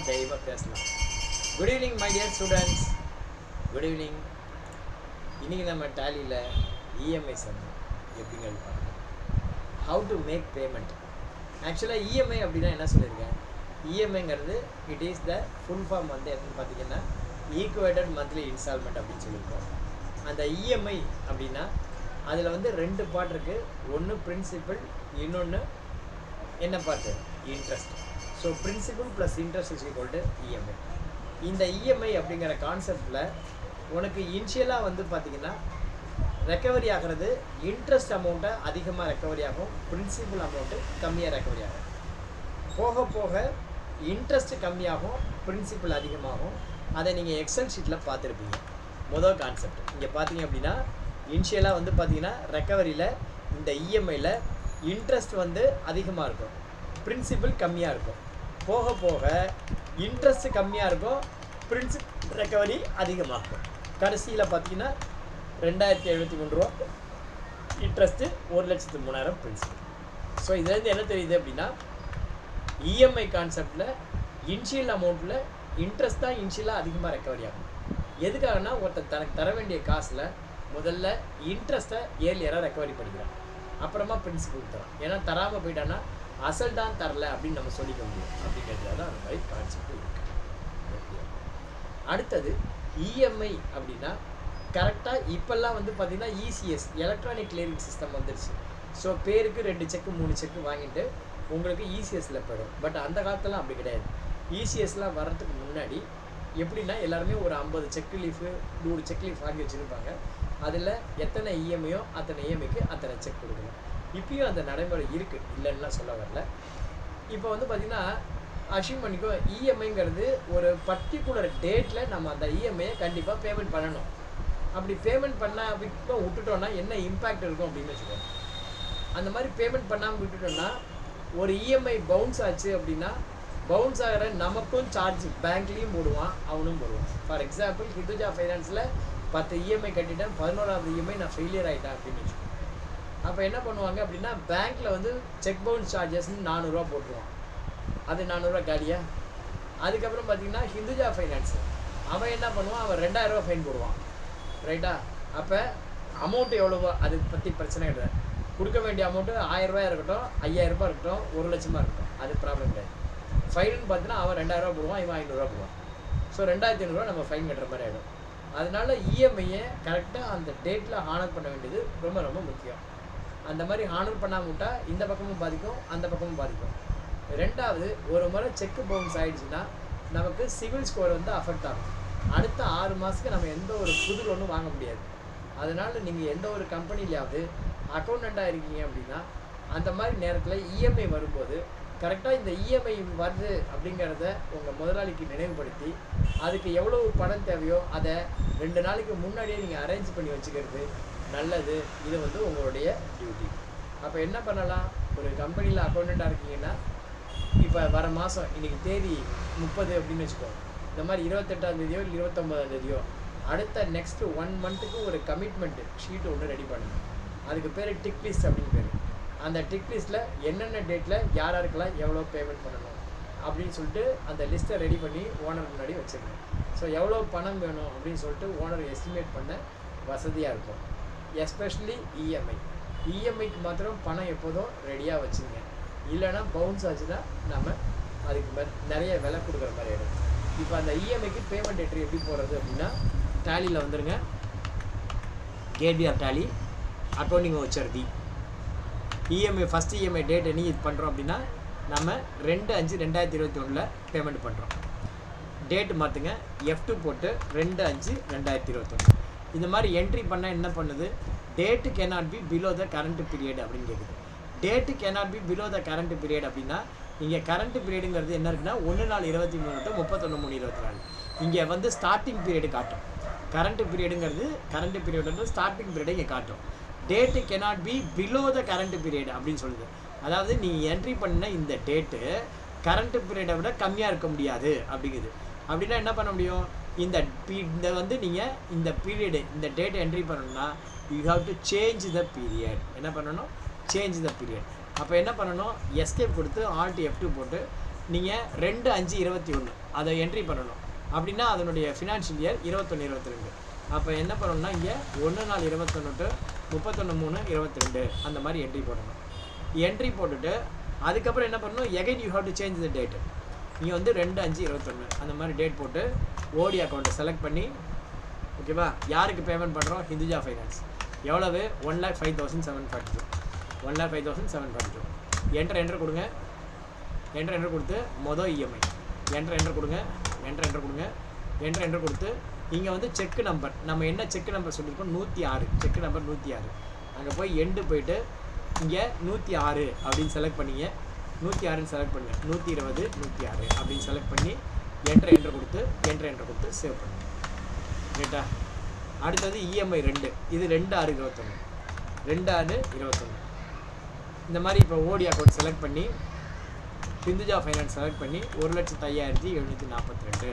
தைரியமாக பேசலாம். Good evening my dear students, good evening. இன்றைக்கி நம்ம டேலியில் இஎம்ஐ சம் எப்படிங்கிறது பார்க்கலாம். How to make payment. ஆக்சுவலாக இஎம்ஐ அப்படின்னா என்ன சொல்லியிருக்கேன், இஎம்ஐங்கிறது it is the full form வந்து என்னன்னு பார்த்தீங்கன்னா ஈக்குவேட்டட் மந்த்லி இன்ஸ்டால்மெண்ட் அப்படின்னு சொல்லியிருக்கோம். அந்த இஎம்ஐ அப்படின்னா அதில் வந்து 2 பார்ட் இருக்குது. ஒன்று பிரின்சிபல், இன்னொன்று என்ன part, interest. So principal plus interest is equal to EMI. இந்த இஎம்ஐ அப்படிங்கிற கான்செப்டில் உனக்கு இனிஷியலாக வந்து பார்த்திங்கன்னா ரெக்கவரி ஆகிறது இன்ட்ரெஸ்ட் அமௌண்ட்டை அதிகமாக ரெக்கவரி ஆகும், பிரின்சிபல் அமௌண்ட்டு கம்மியாக ரெக்கவரி ஆகும். போக போக இன்ட்ரெஸ்ட் கம்மியாகும், பிரின்சிபல் அதிகமாகும். அதை நீங்கள் எக்ஸல் ஷீட்டில் பார்த்துருப்பீங்க. முதல் கான்செப்ட் இங்கே பார்த்தீங்க அப்படின்னா இனிஷியலாக வந்து பார்த்தீங்கன்னா ரெக்கவரியில் இந்த இஎம்ஐயில் இன்ட்ரெஸ்ட் வந்து அதிகமாக இருக்கும், பிரின்சிபல் கம்மியாக இருக்கும். போக போக இன்ட்ரெஸ்ட் கம்மியாக இருக்கும், பிரின்சிபல் ரெக்கவரி அதிகமாகும். கடைசியில் பார்த்தீங்கன்னா 2073 ரூபா இன்ட்ரெஸ்ட்டு, 1,03,000 பிரின்சிபல். ஸோ இதுலேருந்து என்ன தெரியுது அப்படின்னா இஎம்ஐ கான்செப்டில் இனிஷியல் அமௌண்ட்டில் இன்ட்ரெஸ்ட் தான் இனிஷியலாக அதிகமாக ரெக்கவரி ஆகும். எதுக்காகனா ஒருத்தர் தனக்கு தர வேண்டிய காசில் முதல்ல இன்ட்ரெஸ்ட்டை ஏர்லியராக ரெக்கவரி பண்ணிக்கிறான், அப்புறமா பிரின்சிபல் தரான். ஏன்னா தராமல் போயிட்டான்னா அசல் தான் தரல அப்படின்னு நம்ம சொல்லிக்க முடியும். அப்படிங்கிறதுல தான் அந்த மாதிரி கான்செப்ட் இருக்குது. அடுத்தது இஎம்ஐ அப்படின்னா கரெக்டாக இப்போல்லாம் வந்து பார்த்திங்கன்னா இசிஎஸ் எலக்ட்ரானிக் கிளியரிங் சிஸ்டம் வந்துடுச்சு. ஸோ பேருக்கு 2 செக்கு 3 செக்கு வாங்கிட்டு உங்களுக்கு இசிஎஸ்சில் போயிடும். பட் அந்த காலத்துலாம் அப்படி கிடையாது. இசிஎஸ்லாம் வர்றதுக்கு முன்னாடி எப்படின்னா எல்லாருமே ஒரு 50 செக் லீஃபு 100 செக் லீஃப் வாங்கி வச்சுருப்பாங்க. அதில் எத்தனை இஎம்ஐயோ அத்தனை இஎம்ஐக்கு அத்தனை செக் கொடுக்கணும். இப்பயும் அந்த நடைமுறை இருக்குது, இல்லைன்னா சொல்ல வரல. இப்போ வந்து பார்த்திங்கன்னா அஷ்யூம் பண்ணிக்கோ, இஎம்ஐங்கிறது ஒரு பர்டிகுலர் டேட்டில் நம்ம அந்த இஎம்ஐயை கண்டிப்பாக பேமெண்ட் பண்ணணும். அப்படி பேமெண்ட் பண்ணாமல் விட்டுட்டோன்னா என்ன இம்பேக்ட் இருக்கும் அப்படின்னு வச்சுக்கோங்க. அந்த மாதிரி பேமெண்ட் பண்ணாமல் விட்டுட்டோன்னா ஒரு இஎம்ஐ பவுன்ஸ் ஆச்சு அப்படின்னா பவுன்ஸ் ஆகிற நமக்கும் சார்ஜ் பேங்க்லேயும் போடுவான், அவனும் போடுவான். ஃபார் எக்ஸாம்பிள் ஹிந்துஜா ஃபைனான்ஸில் 10 இஎம்ஐ கட்டிட்டேன், 11வது இஎம்ஐ நான் ஃபெயிலியர் ஆகிட்டேன் அப்படின்னு வச்சுக்கோங்க. அப்போ என்ன பண்ணுவாங்க அப்படின்னா பேங்க்கில் வந்து செக் பவுன்ஸ் சார்ஜஸ்ன்னு 400 ரூபா போட்டுருவான். அது 400 ரூபா காலியா. அதுக்கப்புறம் பார்த்தீங்கன்னா ஹிந்துஜா ஃபைனான்ஸ் அவன் என்ன பண்ணுவான், அவன் 2000 ரூபா ஃபைன் போடுவான், ரைட்டா. அப்போ அமௌண்ட்டு எவ்வளவோ அதை பற்றி பிரச்சனை கிடையாது. கொடுக்க வேண்டிய அமௌண்ட்டு 1000 ரூபாயாக இருக்கட்டும், 5000 ரூபா இருக்கட்டும், 1 லட்சமாக இருக்கட்டும், அது ப்ராப்ளம் கிடையாது. ஃபைனுன்னு பார்த்தீங்கன்னா அவன் 2000 ரூபா போடுவான், இவன் 500 ரூபா போடுவான். ஸோ 2500 ரூபா நம்ம ஃபைன் கட்டுற மாதிரி ஆகிடும். அதனால இஎம்ஐயை கரெக்டாக அந்த டேட்டில் ஹானர் பண்ண வேண்டியது ரொம்ப ரொம்ப முக்கியம். அந்த மாதிரி ஹானர் பண்ணாமல் விட்டால் இந்த பக்கமும் பாதிக்கும், அந்த பக்கமும் பாதிக்கும். ரெண்டாவது, ஒரு முறை செக்கு பவுன்ஸ் ஆகிடுச்சுன்னா நமக்கு சிவில் ஸ்கோர் வந்து அஃபெக்ட் ஆகும். அடுத்த 6 மாதத்துக்கு நம்ம எந்த ஒரு புது லோனும் வாங்க முடியாது. அதனால் நீங்கள் எந்த ஒரு கம்பெனிலையாவது அக்கௌண்டண்ட்டாக இருக்கீங்க அப்படின்னா அந்த மாதிரி நேரத்தில் இஎம்ஐ வரும்போது கரெக்டாக இந்த இஎம்ஐ வருது அப்படிங்கிறத உங்கள் முதலாளிக்கு நினைவுபடுத்தி அதுக்கு எவ்வளோ பணம் தேவையோ அதை 2 நாளைக்கு முன்னாடியே நீங்கள் அரேஞ்ச் பண்ணி வச்சுக்கிறது நல்லது. இது வந்து உங்களுடைய டியூட்டி. அப்போ என்ன பண்ணலாம், ஒரு கம்பெனியில் அக்கௌண்டண்ட்டாக இருக்கீங்கன்னா இப்போ வர மாதம் இன்றைக்கி தேதி 30 அப்படின்னு வச்சுக்கோங்க. இந்த மாதிரி 28ஆம் தேதியோ இல்லை 29ஆம் தேதியோ அடுத்த நெக்ஸ்ட் 1 மந்த்துக்கு ஒரு கமிட்மெண்ட் ஷீட் ஒன்று ரெடி பண்ணுங்கள். அதுக்கு பேர் டிக் லிஸ்ட் அப்படின்னு பேர். அந்த டிக் லிஸ்ட்டில் என்னென்ன டேட்டில் யாருக்கெல்லாம் எவ்வளோ பேமெண்ட் பண்ணணும் அப்படின்னு சொல்லிட்டு அந்த லிஸ்ட்டை ரெடி பண்ணி ஓனர் முன்னாடி வச்சுருக்கேன். ஸோ எவ்வளோ பணம் வேணும் அப்படின்னு சொல்லிட்டு ஓனர் எஸ்டிமேட் பண்ண வசதியாக இருக்கும். Especially EMI. இஎம்ஐக்கு மாத்திரம் பணம் எப்போதும் ரெடியாக வச்சுங்க. இல்லைனா பவுன்ஸ் ஆச்சுன்னா நம்ம அதுக்கு நிறைய விலை கொடுக்குற மாதிரி ஆகிடும். இப்போ அந்த இஎம்ஐக்கு பேமெண்ட் என்ட்ரி எப்படி போடுறது அப்படின்னா டேலியில் வந்துடுங்க. கேட்வே டேலி அக்கௌண்டிங் வவுச்சர் தி இஎம்ஐ ஃபஸ்ட் இஎம்ஐ டேட் என்ன இது பண்ணுறோம் அப்படின்னா நம்ம 2/5/2021 பேமெண்ட் பண்ணுறோம். டேட்டு மாற்றுங்க, F2 போட்டு 2/5/2021. இந்த மாதிரி என்ட்ரி பண்ணால் என்ன பண்ணுது, date cannot be below the current period அப்படின்னு கேட்குது. Date cannot be below the current period அப்படின்னா இங்கே கரண்ட் பீரியடுங்கிறது என்ன இருக்குன்னா 1/4/23 to 31/3/24. இங்கே வந்து ஸ்டார்டிங் பீரியடு காட்டும். கரண்ட் பீரியடுங்கிறது கரண்ட் பீரியட் ஸ்டார்டிங் பீரியடை இங்கே காட்டும். Date cannot be below the current period அப்படின்னு சொல்லுது. அதாவது நீங்கள் என்ட்ரி பண்ண இந்த டேட்டு கரண்ட் பீரியடை விட கம்மியாக இருக்க முடியாது அப்படிங்குது. அப்படின்னா என்ன பண்ண முடியும், இந்த வந்து நீங்கள் இந்த பீரியடு இந்த டேட்டை என்ட்ரி பண்ணணும்னா you have to change the period. என்ன பண்ணணும், சேஞ்ச் த பீரியட். அப்போ என்ன பண்ணணும், எஸ்கேப் கொடுத்து Alt F2 போட்டு நீங்கள் 2/5/21 அதை என்ட்ரி பண்ணணும். அப்படின்னா அதனுடைய ஃபினான்ஷியல் இயர் 21-22. அப்போ என்ன பண்ணணும்னா இங்கே 1/4/21 டு 31/3/22 அந்த மாதிரி என்ட்ரி போடணும். என்ட்ரி போட்டுட்டு அதுக்கப்புறம் என்ன பண்ணணும், again you have to change the date. நீங்கள் வந்து 2/5/21 அந்த மாதிரி டேட் போட்டு ஓடி அக்கௌண்ட்டை செலக்ட் பண்ணி, ஓகேவா, யாருக்கு பேமெண்ட் பண்ணுறோம், ஹிந்துஜா ஃபைனான்ஸ். எவ்வளவு, 1,05,742. 1,05,742. என்ட்ரு கொடுங்க. என்ட்ரு கொடுத்து மொதல் இஎம்ஐ என்ட்ரு கொடுங்க. என்ட்ரு கொடுத்து இங்கே வந்து செக் நம்பர், நம்ம என்ன செக் நம்பர் சொல்லியிருக்கோம், 106, செக் நம்பர் 106. அங்கே போய் எண்டு போயிட்டு இங்கே 106 அப்படின்னு செலக்ட் பண்ணிங்க. 106ன்னு செலக்ட் பண்ணுங்க. 120, 106 அப்படின்னு செலக்ட் பண்ணி என்ட்ரு கொடுத்து சேவ் பண்ணுங்க. ரைட்டா? அடுத்தது இஎம்ஐ 2, இது 2/6/21. 2/6/21 இந்த மாதிரி இப்போ ஓடி அக்கௌண்ட் செலக்ட் பண்ணி ஹிந்துஜா ஃபைனான்ஸ் செலக்ட் பண்ணி 1,05,742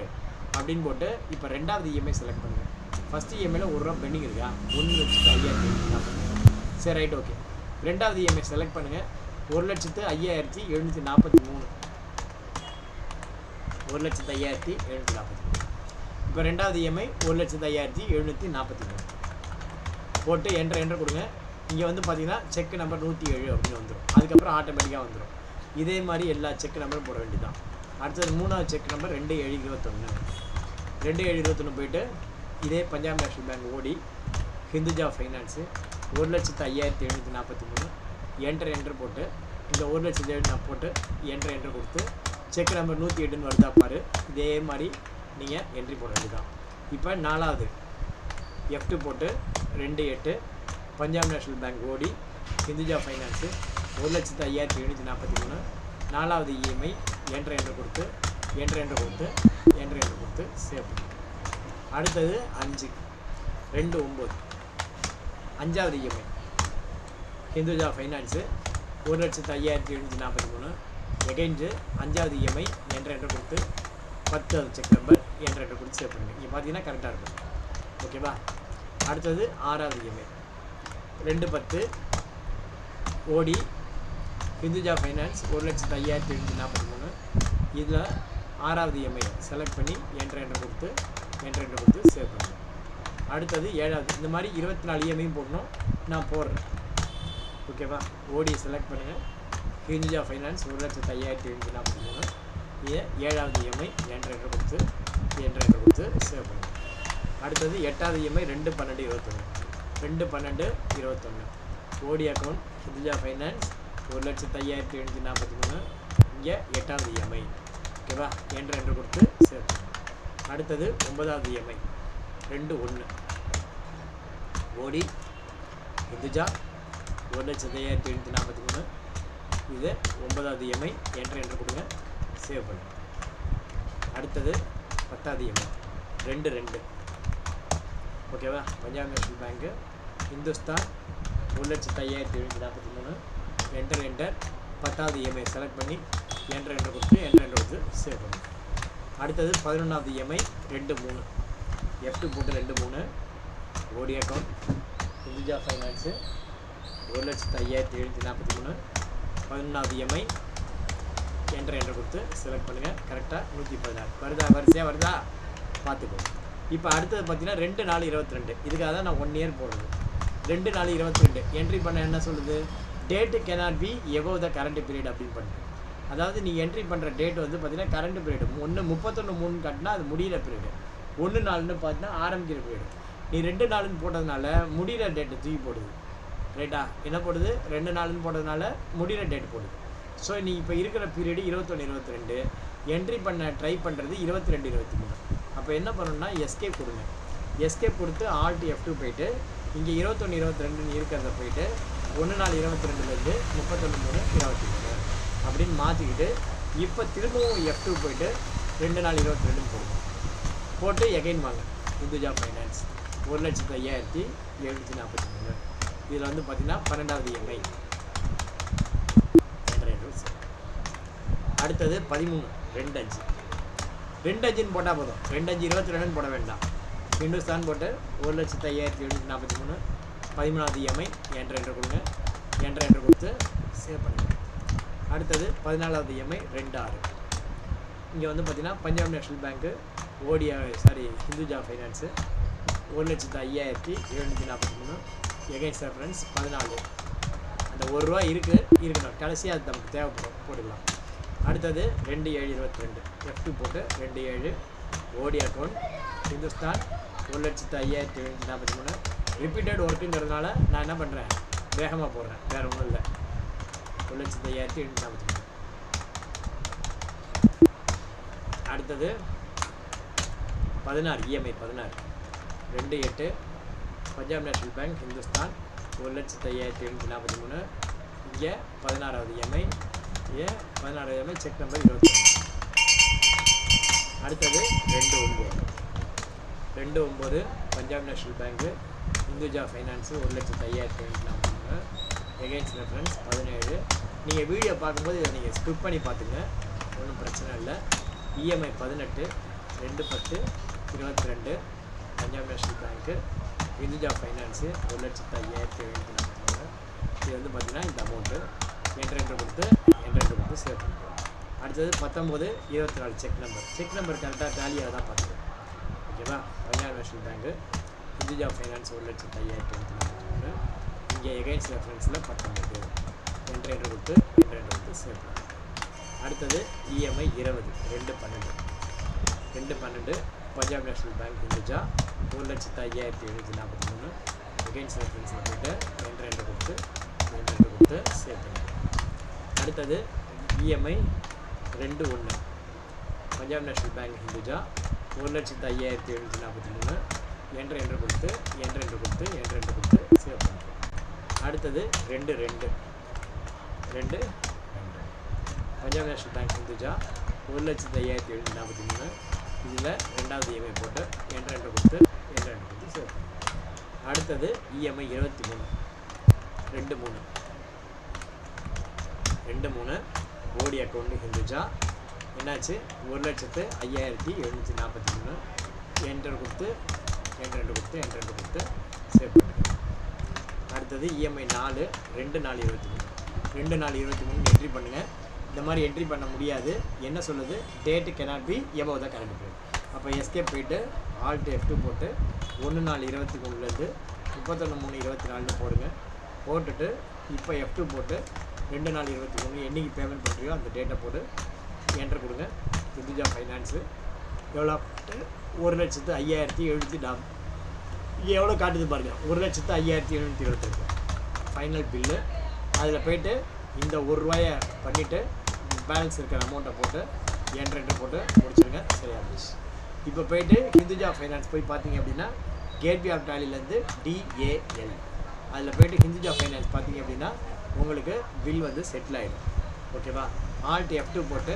அப்படின்னு போட்டு இப்போ ரெண்டாவது இஎம்ஐ செலக்ட் பண்ணுங்கள். ஃபஸ்ட்டு இஎம்ஐயில் ₹1 பெண்டிங் இருக்கா, 1,05,742. சரி, ரைட், ஓகே. ரெண்டாவது இஎம்ஐ செலக்ட் பண்ணுங்கள். 1,05,743. 1,05,743. இப்போ ரெண்டாவது இஎம்ஐ 1,05,743 போட்டு என்ட்ரு கொடுங்க. இங்கே வந்து பார்த்தீங்கன்னா செக் நம்பர் 107 அப்படின்னு வந்துடும். அதுக்கப்புறம் ஆட்டோமேட்டிக்காக வந்துடும். இதே மாதிரி எல்லா செக் நம்பரும் போட வேண்டியதான். அடுத்தது மூணாவது செக் நம்பர் 2,721. 2,721 போயிட்டு இதே பஞ்சாப் நேஷனல் பேங்க் ஓடி ஹிந்துஜா ஃபைனான்ஸு 1,05,743. என்ட்ரு போட்டு இந்த 1,07,000 போட்டு என்ட்ரு கொடுத்து செக் நம்பர் 108ன்னு வருதா பாரு. இதே மாதிரி நீங்கள் என்ட்ரி போட வேண்டியதான். இப்போ நாலாவது F2 போட்டு 28 பஞ்சாப் நேஷனல் பேங்க் ஓடி ஹிந்துஜா ஃபைனான்ஸு 1,05,743. நாலாவது இஎம்ஐ என்ட்ரு கொடுத்து சேவ் பண்ணு. அடுத்தது 5/2/9 அஞ்சாவது இஎம்ஐ ஹிந்துஜா ஃபைனான்ஸு 1,05,743. எகைன்ஸு அஞ்சாவது இஎம்ஐ என்ட்ரு கொடுத்து 10வது செக் நம்பர் என்ட்ரு கொடுத்து சேவ் பண்ணுங்க. இங்கே பார்த்தீங்கன்னா கரெக்டாக இருக்கும். ஓகேவா? அடுத்தது ஆறாவது இஎம்ஐ 2/10 ஓடி ஹிந்துஜா ஃபைனான்ஸ் 1,05,743. இதில் ஆறாவது இஎம்ஐ செலக்ட் பண்ணி என்ட்ரு கொடுத்து சேவ் பண்ணுங்க. அடுத்தது ஏழாவது. இந்த மாதிரி 24 இஎம்ஐயும் போடணும். நான் போடுறேன். ஓகேவா? ஓடியை செலக்ட் பண்ணுங்கள். ஹிந்துஜா ஃபைனான்ஸ் 1,05,743. இதை ஏழாவது இஎம்ஐ என்ட்ரு கொடுத்து சேவ் பண்ணுங்க. அடுத்தது எட்டாவது இஎம்ஐ 2/12/21. 2/12/21 ஓடி அக்கௌண்ட் ஹிந்துஜா ஃபைனான்ஸ் 1,05,743. இங்கே எட்டாவது இஎம்ஐ. ஓகேவா? என்ட்ரு கொடுத்து சேவ். அடுத்தது 9வது இஎம்ஐ 2/1 ஓடி ஹிந்துஜா 1,05,743. இது 9வது இஎம்ஐ என்ட்ரு கொடுங்க, சேவ் பண்ணு. அடுத்தது 10வது இஎம்ஐ 2/2 ஓகேவா? Punjab national bank Hindustan 1,05,743. Enter 10வது இஎம்ஐ செலக்ட் பண்ணி என்ட்ரு கொடுத்து சேவ் பண்ணு. அடுத்தது 11வது இஎம்ஐ 2/3 F2 போட்டு 2/3 ஓடி அக்கௌண்ட் ஹிந்துஜா ஃபைனான்ஸு 1,05,743. 11வது இஎம்ஐ என்ட்ரு கொடுத்து செலக்ட் பண்ணுங்கள். கரெக்டாக 116 வரிசையாக வருதா பார்த்துக்கோ. இப்போ அடுத்தது பார்த்தீங்கன்னா 2/4/22. இதுக்காக தான் நான் 1 இயர் போடுறது. 2/4/22 என்ட்ரி பண்ண என்ன சொல்லுது, date cannot be above the current period அப்படின்னு பண்ணுறேன். அதாவது நீ என்ட்ரி பண்ணுற டேட் வந்து பார்த்தீங்கன்னா கரண்ட் பீரியட் 31/3 காட்டினா அது முடிகிற பீரியடு, 1/4 பார்த்தீங்கன்னா ஆரம்பிக்கிற பீரியடு. நீ 2/4 போட்டதுனால முடிகிற டேட்டு தூக்கி போடுது. ரைட்டா? என்ன போடுது, 2/4 போட்டதுனால முடிகிற டேட் போடுது. ஸோ நீ இப்போ இருக்கிற பீரியடு 21/22. என்ட்ரி பண்ண ட்ரை பண்ணுறது 22/23. அப்போ என்ன பண்ணணும்னா எஸ்கேப் கொடுங்க. எஸ்கேப் கொடுத்து Alt F2 போயிட்டு இங்கே 21/22 இருக்கிறத போயிட்டு 1/4/22 31/3/23 அப்படின்னு மாற்றிக்கிட்டு இப்போ திரும்பவும் F2 போயிட்டு 2/4/22 போடுங்க. போட்டு எகைன் வாங்க ஹிந்துஜா ஃபைனான்ஸ் 1,05,743. இதில் வந்து பார்த்தீங்கன்னா 12வது இஎம்ஐ. அடுத்தது 13 2/5 2/5 போட்டால் போதும். 2/5/22 போட வேண்டாம். ஹிந்துஸ்தான் போட்டு 1,05,743. 13வது இஎம்ஐ என்ட்ரு கொடுங்க. என்ட்ரு கொடுத்து சேவ் பண்ணுங்கள். அடுத்தது 14வது இஎம்ஐ 2/6 இங்கே வந்து பார்த்தீங்கன்னா Punjab national bank Hinduja finance 1,05,743 against reference 14. அந்த ₹1 இருக்கணும் கடைசியாக அது நமக்கு தேவைப்படும் போட்டுக்கலாம். அடுத்தது 2722 F2 போட்டு 27 ஓடி அக்கௌண்ட் ஹிந்துஸ்தான் 1,05,743. ரிப்பீட்டட் ஒர்க்குங்கிறதுனால நான் என்ன பண்ணுறேன், வேகமாக போடுறேன், வேறு ஒன்றும் இல்லை. 1,05,743. அடுத்தது 16 EMI 16 28 Punjab national bank Hindustan 1,05,743. இங்கே 16வது EMI 16வது EMI செக் நம்பர் 21. அடுத்தது 29 Punjab national bank Hinduja finance 1,05,743 against reference 17. நீங்கள் வீடியோ பார்க்கும்போது இதை நீங்கள் ஸ்கிப் பண்ணி பார்த்துங்க, ஒன்றும் பிரச்சனை இல்லை. EMI 18 2/10/22 Punjab national bank Hinduja finance 1,05,743. இது வந்து பார்த்திங்கன்னா இந்த அமௌண்ட்டு என்ட்ரு கொடுத்து சேவ் பண்ணிக்கலாம். அடுத்தது 19-24 செக் நம்பர் கரெக்டாக டேலியாக தான் பார்த்துக்கணும். ஓகேவா? Punjab national bank Hinduja finance 1,05,743. இங்கே எகைன்ஸ்ட் ரெஃபரன்ஸில் 19 என்ட்ரு கொடுத்து சேவ் பண்ணலாம். அடுத்தது EMI 20 2/12 Punjab national bank Hinduja 1,05,743. Against ரெஃபரன்ஸில் போய்ட்டு என்ட்ரு கொடுத்து சேவ் பண்ணிக்கலாம். அடுத்தது EMI 2/1 Punjab national bank Hinduja 1,05,743. Entry கொடுத்து சேவ் பண்ணிக்கலாம். அடுத்தது 2/2 பஞ்சாப் நேஷனல் பேங்க் ஹிந்துஜா 1,05,743. இதில் 2வது EMI போட்டு என்ட்ரு கொடுத்து சேவ் பண்ணிக்கலாம். அடுத்தது EMI 23 2/3 ஓடி அக்கௌண்ட் ஹிந்துஜா என்னாச்சு 1,05,743. என்ட்ரு கொடுத்து சேவ் பண்ணிக்கலாம். அடுத்தது EMI 4 2/4/23 என்ட்ரி பண்ணுங்கள். இந்த மாதிரி என்ட்ரி பண்ண முடியாது, என்ன சொல்லுது, date cannot be above the current period. அப்போ எஸ்கேப் போய்ட்டு Alt F2 போட்டு 1/4/23 31/3/24 போடுங்க. போட்டுட்டு இப்போ F2 போட்டு 2/4/23 என்றைக்கு பேமெண்ட் பண்ணுறியோ அந்த டேட்டை போட்டு என்ட்ரு கொடுங்க. ஹிந்துஜா ஃபைனான்ஸு எவ்வளோ 1,05,740. இங்கே எவ்வளோ காட்டுது பாருங்கள், 1,05,722 ஃபைனல் பில்லு. அதில் போய்ட்டு இந்த ₹1 பண்ணிவிட்டு பேலன்ஸ் இருக்கிற அமௌண்ட்டை போட்டு என்ட்ரு போட்டு முடிச்சுருங்க. சரியா இருந்துச்சு. இப்போ போய்ட்டு ஹிந்துஜா ஃபைனான்ஸ் போய் பார்த்தீங்க அப்படின்னா கேட்வே ஆஃப் டாலிலேருந்து DAL அதில் போய்ட்டு ஹிந்துஜா ஃபைனான்ஸ் பார்த்தீங்க அப்படின்னா உங்களுக்கு பில் வந்து செட்டில் ஆகிடும். ஓகேவா? Alt F2 போட்டு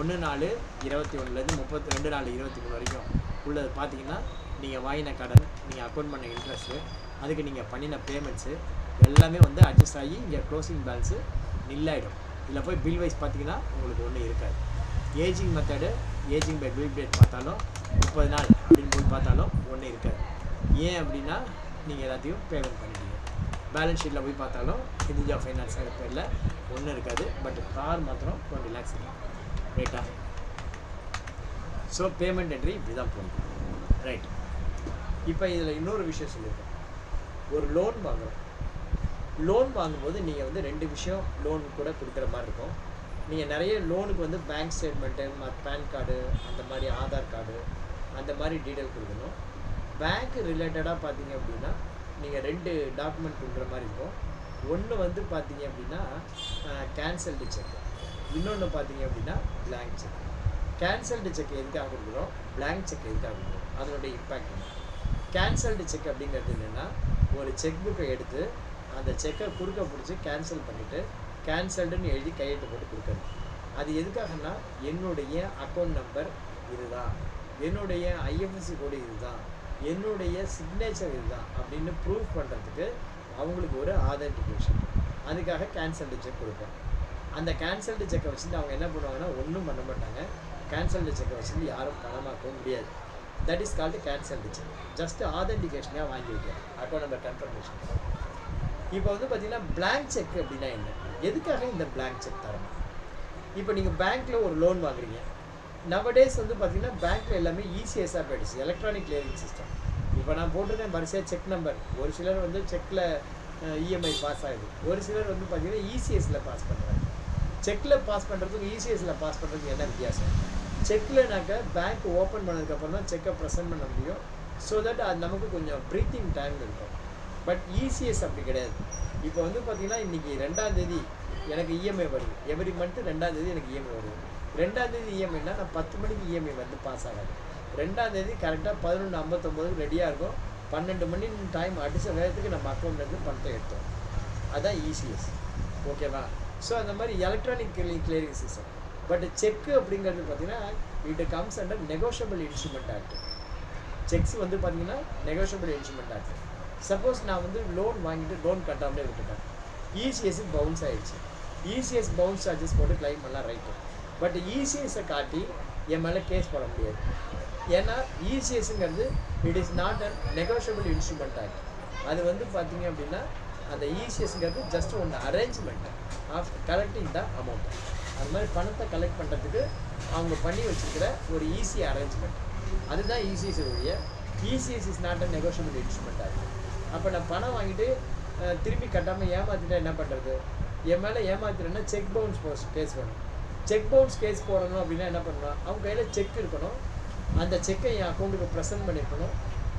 1/4/21 32/4/23 வரைக்கும் உள்ளது பார்த்தீங்கன்னா நீங்கள் வாங்கின கடன், நீங்கள் அக்கௌண்ட் பண்ண இன்ட்ரெஸ்ட்டு, அதுக்கு நீங்கள் பண்ணின பேமெண்ட்ஸு எல்லாமே வந்து அட்ஜஸ்ட் ஆகி இங்கே க்ளோசிங் பேலன்ஸு நில்லாயிடும். இதில் போய் பில் வைஸ் பார்த்தீங்கன்னா உங்களுக்கு ஒன்றும் இருக்காது. Ageing method ageing by bill date பார்த்தாலும் 30 நாள் அப்படின்னு போய் பார்த்தாலும் ஒன்றும் இருக்காது. ஏன் அப்படின்னா நீங்கள் எல்லாத்தையும் பேமெண்ட் பண்ணிட்டீங்க. பேலன்ஸ் ஷீட்டில் போய் பார்த்தாலும் ஹிந்துஜா ஃபைனான்ஸ் பேரில் ஒன்றும் இருக்காது. பட் கார் மாத்திரம் 20 lakhs இருக்கும். ரைட்டா? ஸோ பேமெண்ட் என்ட்ரி இப்படி தான் போகணும். ரைட். இப்போ இதில் இன்னொரு விஷயம் சொல்லியிருக்கேன். ஒரு லோன் வாங்கும்போது நீங்கள் வந்து 2 விஷயம் லோன் கூட கொடுக்குற மாதிரி இருக்கும். நீங்கள் நிறைய லோனுக்கு வந்து பேங்க் ஸ்டேட்மெண்ட்டு, பேன் கார்டு, அந்த மாதிரி ஆதார் கார்டு, அந்த மாதிரி டீட்டெயில் கொடுக்கணும். பேங்க் ரிலேட்டடாக பார்த்தீங்க அப்படின்னா நீங்கள் 2 டாக்குமெண்ட் கொடுக்குற மாதிரி இருக்கும். ஒன்று வந்து பார்த்தீங்க அப்படின்னா கேன்சல்டு செக், இன்னொன்று பார்த்தீங்க அப்படின்னா பிளாங்க் செக். கேன்சல்டு செக் எதுக்காக கொடுக்குறோம், பிளாங்க் செக் எதுக்காக கொடுக்குறோம், அதனுடைய இம்பேக்ட் என்ன. கேன்சல்டு செக் அப்படிங்கிறது என்னென்னா, ஒரு செக் புக்கை எடுத்து அந்த செக்கை குறுக்க பிடிச்சி கேன்சல் பண்ணிவிட்டு கேன்சல்டுன்னு எழுதி கையெழுத்து போட்டு கொடுக்கணும். அது எதுக்காகனா, என்னுடைய அக்கௌண்ட் நம்பர் இதுதான், என்னுடைய IFSC கோடு இதுதான், என்னுடைய சிக்னேச்சர் இதுதான் அப்படின்னு ப்ரூவ் பண்ணுறதுக்கு அவங்களுக்கு ஒரு ஆதென்டிகேஷன். அதுக்காக கேன்சல்டு செக் கொடுப்போம். அந்த கேன்சல்டு செக்கை வச்சுட்டு அவங்க என்ன பண்ணுவாங்கன்னா ஒன்றும் பண்ண மாட்டாங்க. கேன்சல்டு செக்கை வச்சுட்டு யாரும் பணமாக்கவும் முடியாது. That is called cancelled cheque. Just ஆதென்டிகேஷனாக வாங்கி வைக்கிறேன், அக்கௌண்ட் நம்பர் கன்ஃபர்மேஷன். இப்போ வந்து பார்த்தீங்கன்னா பிளாங்க் செக் அப்படின்னா என்ன, எதுக்காக இந்த பிளாங்க் செக் தரணும். இப்போ நீங்கள் பேங்க்கில் ஒரு லோன் வாங்குறீங்க, நவடேஸ் வந்து பார்த்தீங்கன்னா பேங்க்கில் எல்லாமே ஈஸியஸாக போயிடுச்சு, எலக்ட்ரானிக் கிளியரிங் சிஸ்டம். இப்போ நான் போட்டிருக்கேன் வரிசையாக செக் நம்பர். ஒரு சிலர் வந்து செக்கில் இஎம்ஐ பாஸ் ஆகிடுது, ஒரு சிலர் வந்து பார்த்தீங்கன்னா இசிஎஸில் பாஸ் பண்ணுறாங்க. செக்கில் பாஸ் பண்ணுறதுக்கும் இசிஎஸில் பாஸ் பண்ணுறதுக்கு என்ன வித்தியாசம்? செக்லனாக்கா பேங்க் ஓப்பன் பண்ணதுக்கப்புறம் தான் செக்கை ப்ரெசென்ட் பண்ண முடியும். ஸோ தட் அது நமக்கு கொஞ்சம் ப்ரீத்திங் டைம் இருக்கும். பட் இசிஎஸ் அப்படி கிடையாது. இப்போ வந்து பார்த்தீங்கன்னா இன்றைக்கி 2ஆம் தேதி எனக்கு இஎம்ஐ வருது, எவ்ரி மந்த்து 2ஆம் தேதி எனக்கு இஎம்ஐ வருது. 2ஆம் தேதி இஎம்ஐனா நான் 10 மணிக்கு இஎம்ஐ வந்து பாஸ் ஆகாது. 2ஆம் தேதி கரெக்டாக 11:59 ரெடியாக இருக்கும். 12 மணி டைம் அடித்த வேகத்துக்கு நம்ம அக்கௌண்ட்லேருந்து பணத்தை எடுத்தோம். அதுதான் இசிஎஸ். ஓகேவா? ஸோ அந்த மாதிரி எலக்ட்ரானிக் கிளியரிங் சிஸ்டம். பட் செக்கு அப்படிங்கிறது பார்த்தீங்கன்னா it comes under negotiable instrument act. Sex வந்து பார்த்தீங்கன்னா நெகோஷியபிள் இன்ஸ்ட்ருமெண்ட் ஆக்ட். சப்போஸ் நான் வந்து லோன் வாங்கிட்டு லோன் கட்டாமலே விட்டுட்டேன், இசிஎஸ் பவுன்ஸ் ஆகிடுச்சு. இசிஎஸ் பவுன்ஸ் சார்ஜஸ் போட்டு கிளைம் பண்ணலாம், ரைட்டு. பட் இசிஎஸை காட்டி என் மேலே கேஸ் போட முடியாது. ஏன்னா இசிஎஸ்ங்கிறது it is not a negotiable instrument act. அது வந்து பார்த்தீங்க அப்படின்னா அந்த இசிஎஸ்ங்கிறது ஜஸ்ட் ஒன்று arrangement of collecting the amount. அது மாதிரி பணத்தை கலெக்ட் பண்ணுறதுக்கு அவங்க பண்ணி வச்சுருக்கிற ஒரு ஈஸி அரேஞ்ச்மெண்ட், அதுதான் இசிஎஸ் உடைய. ECS is not a negotiable instrument ஆகும். அப்போ நான் பணம் வாங்கிட்டு திருப்பி கட்டாமல் ஏமாற்றிட்டா என்ன பண்ணுறது? என் மேலே ஏமாத்திட்டேன்னா செக் பவுன்ஸ் கேஸ் வேணும். செக் பவுன்ஸ் கேஸ் போடணும் அப்படின்னா என்ன பண்ணணும்? அவங்க கையில் செக் இருக்கணும், அந்த செக்கை என் அக்கௌண்ட்டுக்கு ப்ரெசென்ட் பண்ணியிருக்கணும்,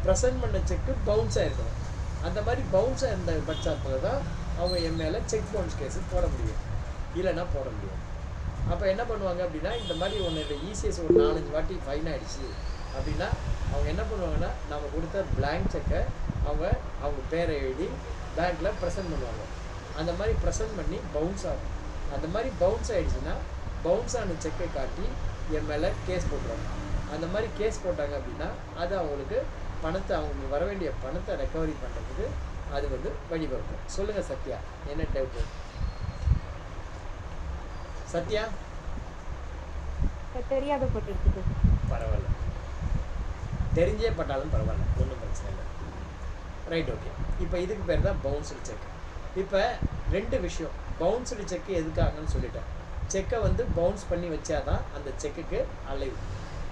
ப்ரெசென்ட் பண்ண செக்கு பவுன்ஸாக இருக்கணும். அந்த மாதிரி பவுன்ஸாக இருந்த பட்சத்தில் தான் அவங்க என் மேலே செக் பவுன்ஸ் கேஸு போட முடியும், இல்லைன்னா போட முடியும். அப்போ என்ன பண்ணுவாங்க அப்படின்னா, இந்த மாதிரி ஒன்று இசிஎஸ் ஒரு 4-5 வாட்டி ஃபைன் ஆகிடுச்சு அப்படின்னா அவங்க என்ன பண்ணுவாங்கன்னா, நம்ம கொடுத்த பிளாங்க் செக்கை அவங்க பேரை எழுதி பேங்க்கில் ப்ரெசென்ட் பண்ணுவாங்க. அந்த மாதிரி ப்ரெசென்ட் பண்ணி பவுன்ஸ் ஆகும். அந்த மாதிரி பவுன்ஸ் ஆகிடுச்சுன்னா பவுன்ஸ் ஆன செக்கை காட்டி என் மேலே கேஸ் போட்டுருவாங்க. அந்த மாதிரி கேஸ் போட்டாங்க அப்படின்னா அது அவங்களுக்கு பணத்தை, அவங்களுக்கு வர வேண்டிய பணத்தை ரெக்கவரி பண்ணுறதுக்கு அது வந்து வழிவகுக்கும். சொல்லுங்கள் சத்யா, என்ன டவுட்டு? சத்யா தெரியாத போட்டு பரவாயில்ல, தெரிஞ்சே பட்டாலும் பரவாயில்ல, ஒன்றும் பிரச்சனை இல்லை. Right, okay. இப்போ இதுக்கு பேர் தான் பவுன்ஸ்டு செக். இப்போ 2 விஷயம். பவுன்ஸ்டு செக்கு எதுக்காகன்னு சொல்லிட்டேன். செக்கை வந்து பவுன்ஸ் பண்ணி வச்சாதான் அந்த செக்குக்கு அலைவு.